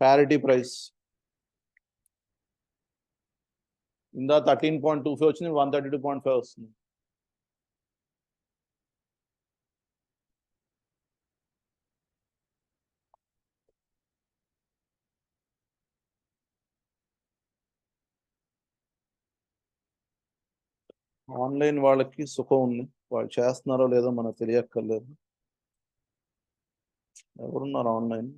ప్యారిటీ ప్రైస్ ఇందా 13.25 వచ్చింది, 132.5 వస్తుంది. ఆన్లైన్ వాళ్ళకి సుఖం ఉంది, వాళ్ళు చేస్తున్నారో లేదో మనకు తెలియక్కర్లేదు. ఎవరున్నారు ఆన్లైన్?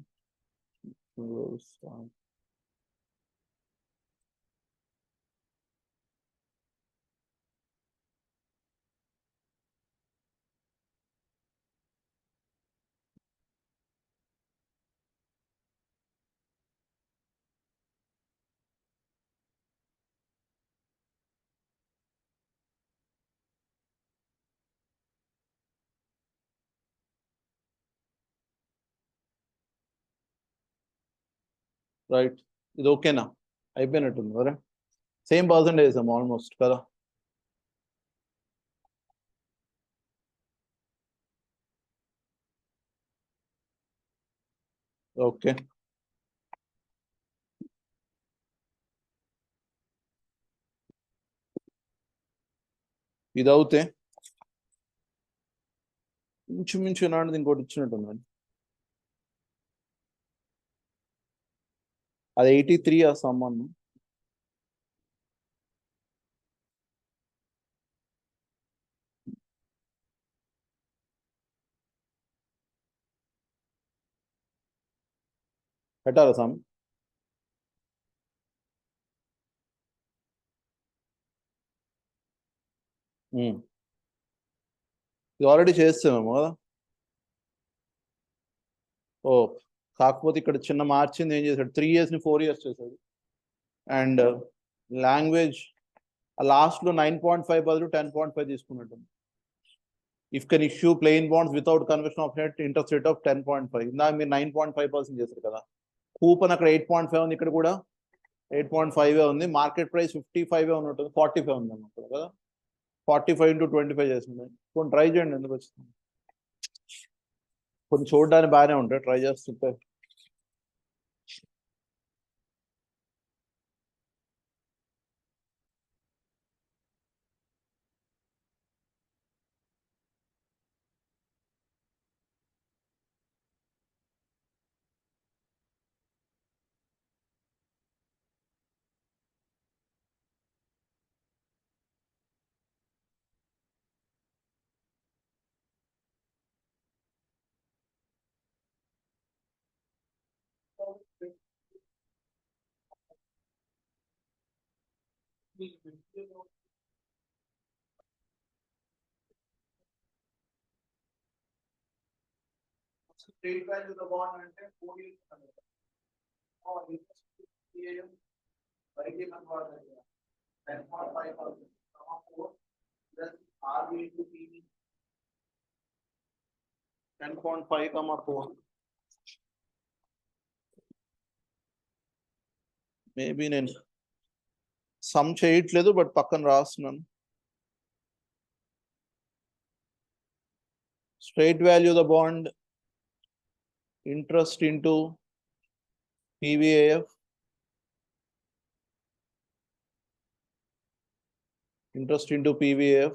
రైట్, ఇది ఓకేనా? అయిపోయినట్టుంది కదా, సేమ్ పర్సంటేజ్ ఆల్మోస్ట్ కదా. ఓకే, ఇది అవుతే ఇంచుమించు ఇలాంటిది ఇంకోటి ఇచ్చినట్టుంది. అది 83 ఆ సంబంధం. పెట్టాలా సమ్? ఇది ఆల్రెడీ చేస్తామేమో కదా. ఓ, కాకపోతే ఇక్కడ చిన్న మార్చింది, ఏం చేశాడు 3 years ని 4 years చేశాడు. అండ్ లాంగ్వేజ్ లాస్ట్లో 9.5 బదులు 10.5 తీసుకున్నట్టు. If can issue plain bonds without conversion of net interest rate of 10.5. ఇందాక మీరు 9.5% చేశారు కదా. కూపన్ అక్కడ 8.5 ఉంది, ఇక్కడ కూడా 8.5 ఉంది. మార్కెట్ ప్రైస్ 55 ఉన్నట్టుంది, 45 ఉంది అక్కడ కదా. 45 into 25 చేసింది. కొన్ని ట్రై చేయండి, ఎందుకు వచ్చింది. కొన్ని చూడడానికి బాగానే ఉంటాయి, ట్రై చేస్తుంటే. Straight value the bond అంటే 4 years or interest PAM YK convert 10.5% 4 plus RV into PV 10.5 4 maybe నేను సమ్ చేయట్లేదు బట్ పక్కన రాస్తున్నాను. Straight value the bond, interest into PVAF, interest into PVAF,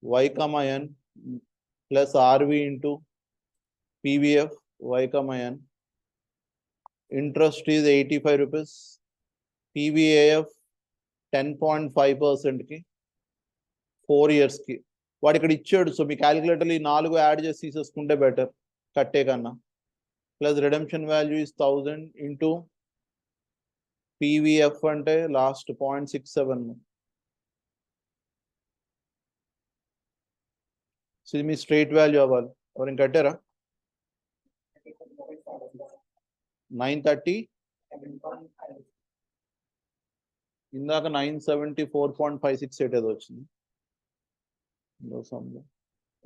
Y comma N plus RV into PVF, Y comma N. Interest is 85 rupees. PVAF 10.5% ki 4 years ki. వాడు ఇక్కడ ఇచ్చాడు, so మీ క్యాలిక్యులేటర్లు ఈ 4 add చేసి తీసేసుకుంటే better కట్టే కన్నా. Plus redemption value is 1000 into PVF అంటే last 0.67. So ఇది మీ స్ట్రైట్ వాల్యూ అవ్వాలి. ఎవరైనా కట్టారా? 930 ఇందాక 974.568 ఏదో వచ్చింది.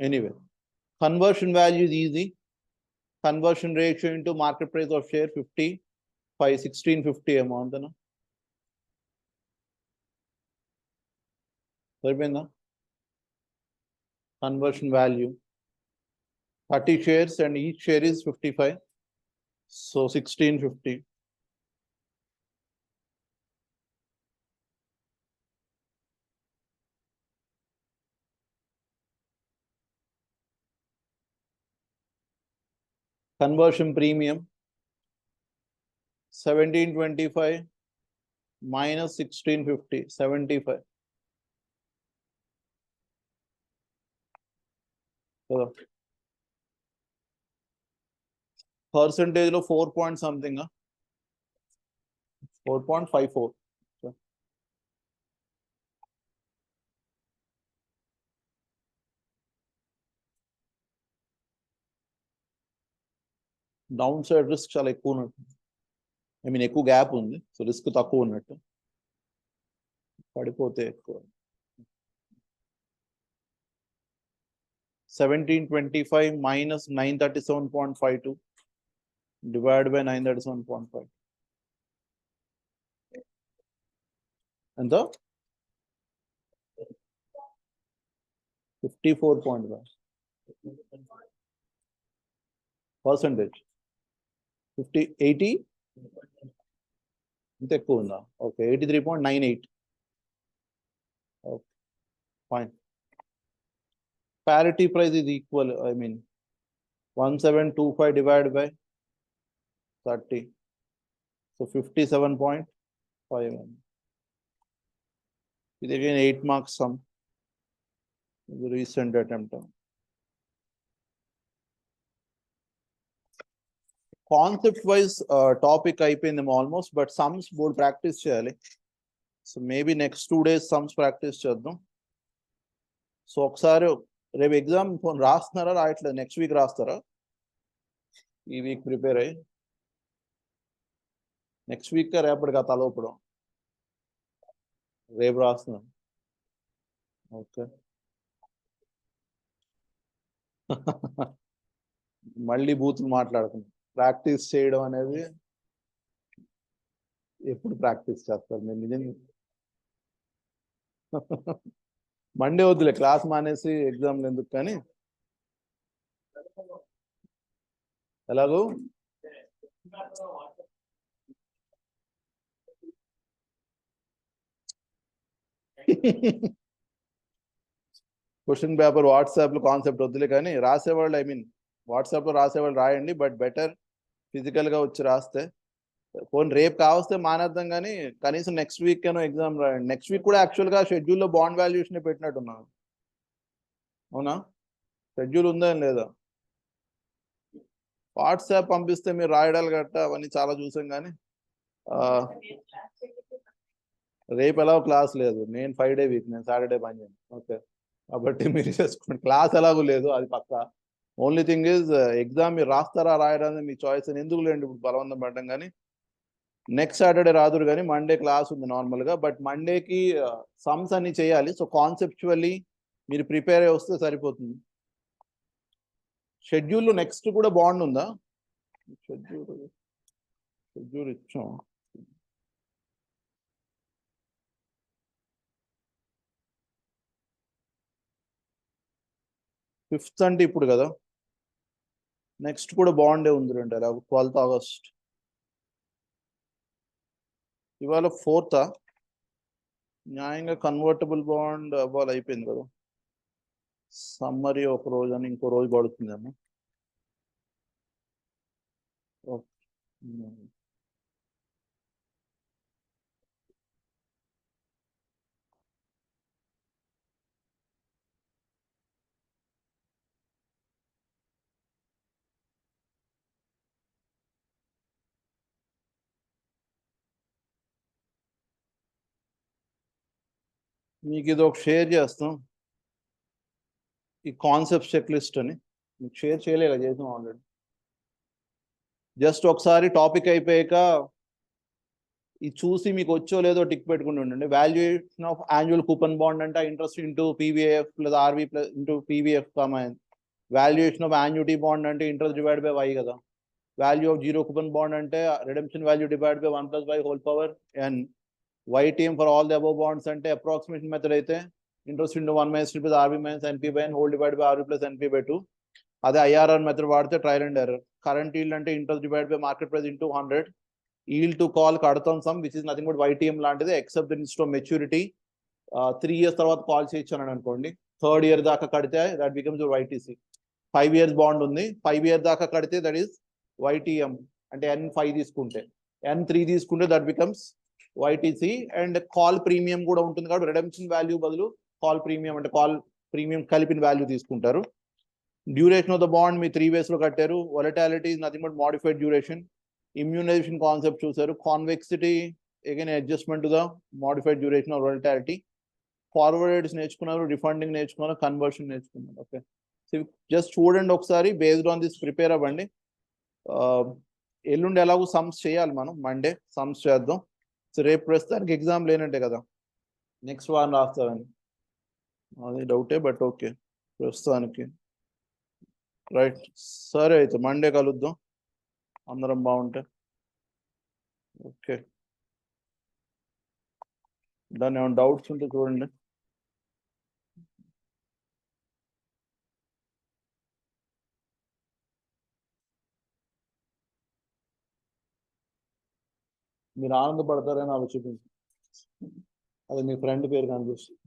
Anyway, conversion value is easy. Conversion ratio into market price of share 50 by 1650 amount. Conversion value 30 shares and each share is 55. So 1650. Conversion premium 1725 minus 1650 75. Percentage lo 4 point something 4.54. Down side risk చాలా ఎక్కువ ఉన్నట్టు, I mean ఎక్కువ gap ఉంది, so risk తక్కువ ఉన్నట్టు. పడిపోతే ఎక్కువ. 1725 minus 937.52 divided by 937.5 ఎంత? 54.1 percentage. 80 ఇంత ఎక్కువ ఉందా? Okay, 83.98. Okay fine. Parity price is equal, I mean 1725 divided by 30, so 57.5. It again 8 marks sum. The recent attempt. Concept wise topic అయిపోయింది almost, but sums board practice చేయాలి. So maybe next 2 days sums practice చేద్దాం. సో ఒకసారి రేపు exam రాస్తున్నారా రాయట్లేదు? Next week రాస్తారా? ఈ వీక్ ప్రిపేర్ అయ్యి నెక్స్ట్ వీక్ రేపటికి ఆ తలవపడం. రేపు రాస్తున్నాను. ఓకే. మళ్ళీ బూతులు మాట్లాడుతున్నాం. ప్రాక్టీస్ చేయడం అనేది ఎప్పుడు ప్రాక్టీస్ చేస్తారు మీరు? నిజంగా మండే వద్దులే, క్లాస్ మానేసి ఎగ్జామ్లు ఎందుకు కానీ. ఎలాగో క్వశ్చన్ పేపర్ వాట్సాప్ లో కాన్సెప్ట్ వద్దులే కానీ రాసేవాళ్ళు, ఐ మీన్ వాట్సాప్ లో రాసేవాళ్ళు రాయండి, బట్ బెటర్ ఫిజికల్ గా వచ్చి రాస్తే. పోనీ రేపు కావస్తే మానేద్దాం కానీ కనీసం నెక్స్ట్ వీక్ ఏమో ఎగ్జామ్ రాయండి. నెక్స్ట్ వీక్ కూడా యాక్చువల్గా షెడ్యూల్లో బాండ్ వాల్యుయేషన్ పెట్టినట్టున్నాను. అవునా? షెడ్యూల్ ఉందా లేదా? వాట్సాప్ పంపిస్తే మీరు రాయడాలు గట్ట అవన్నీ చాలా చూసాం కానీ రేపు ఎలాగో క్లాస్ లేదు. నేను 5 day వీక్, నేను సాటర్డే పని చేయను. ఓకే, కాబట్టి మీరు చేసుకోండి. క్లాస్ ఎలాగో లేదు, అది పక్కా. ఓన్లీ థింగ్ ఇస్ ఎగ్జామ్ మీరు రాస్తారా రాయరా అనేది మీ చాయిస్ అని ఎందుకు లేండి ఇప్పుడు బలవంతం పడడం. కానీ నెక్స్ట్ సాటర్డే రాదురు కానీ మండే క్లాస్ ఉంది నార్మల్గా. బట్ మండేకి సమ్స్ అన్ని చేయాలి. సో కాన్సెప్చువల్లీ మీరు ప్రిపేర్ అయ్యి వస్తే సరిపోతుంది. షెడ్యూల్ నెక్స్ట్ కూడా బాగుంటుందా? షెడ్యూల్ ఇచ్చాం. ఫిఫ్త్ అంటే ఇప్పుడు కదా, నెక్స్ట్ కూడా బాగుండే ఉంది రండి. అలా 12th ఆగస్ట్. ఇవాళ 4th న్యాయంగా కన్వర్టబుల్ బాండ్ అవ్వాలి, అయిపోయింది కదా. సమ్మరీ ఒక రోజు అని ఇంకో రోజు పడుతుందేమో. మీకు ఇది ఒక షేర్ చేస్తాం, ఈ కాన్సెప్ట్ చెక్ లిస్ట్ అని. మీకు షేర్ చేయలేక చేసాం ఆల్రెడీ. జస్ట్ ఒకసారి టాపిక్ అయిపోయాక ఇది చూసి మీకు వచ్చో లేదో టిక్ పెట్టుకుని ఉండండి. Valuation of annual coupon bond అంటే interest into PVF plus RV plus into PVF common. Valuation of annuity bond అంటే ఇంట్రెస్ట్ డివైడ్ బై వై కదా. Value of zero coupon bond అంటే redemption value divide by 1 + y whole power n. YTM for all the above bonds అంటే approximation method అయితే interest into 1 - - RB - NP/n whole divide by RB + NP/2. అదే IRR method వాడితే trial and error. Current yield అంటే interest divide by market price into 100. Yield to call కడతాం sum which is nothing but YTM లాంటిది except the ఇన్స్టో maturity. 3 years తర్వాత call చేయొచ్చు అనుకోండి. 3rd year దాకా కడితే that becomes your YTC. 5 years bond ఉంది, 5 years దాకా కడితే దట్ ఈస్ YTM. అంటే N5 తీసుకుంటే, N3 తీసుకుంటే that becomes YTC. And call premium కూడా ఉంటుంది కాబట్టి రిడెంప్షన్ వాల్యూ బదులు కాల్ ప్రీమియం అంటే కాల్ ప్రీమియం కలిపిన వాల్యూ తీసుకుంటారు. డ్యూరేషన్ ఆఫ్ ద బాండ్ మీ 3 ways లో కట్టారు. Volatility is nothing but modified duration. Immunization concept చూసారు. Convexity again adjustment to the modified duration of volatility. Forward rates నేర్చుకున్నారు, refunding నేర్చుకున్నారు, కన్వర్షన్ నేర్చుకున్నారు. ఓకే, సో జస్ట్ చూడండి ఒకసారి, బేస్డ్ ఆన్ దిస్ ప్రిపేర్ అవ్వండి. ఎల్లుండి ఎలాగో సమ్స్ చేయాలి మనం, మండే సమ్స్ చేద్దాం. సో రేపు ప్రస్తుతానికి ఎగ్జామ్ లేనంటే కదా, నెక్స్ట్ వారం రాస్తారని అది డౌటే. బట్ ఓకే ప్రస్తుతానికి రైట్. సరే అయితే మండే కలుద్దాం, అందరం బాగుంటే. ఓకే దాన్ని ఏమైనా డౌట్స్ ఉంటే చూడండి. మీరు ఆనందపడతారని ఆలోచించండి. అది మీ ఫ్రెండ్ పేరు కనిపిస్తుంది.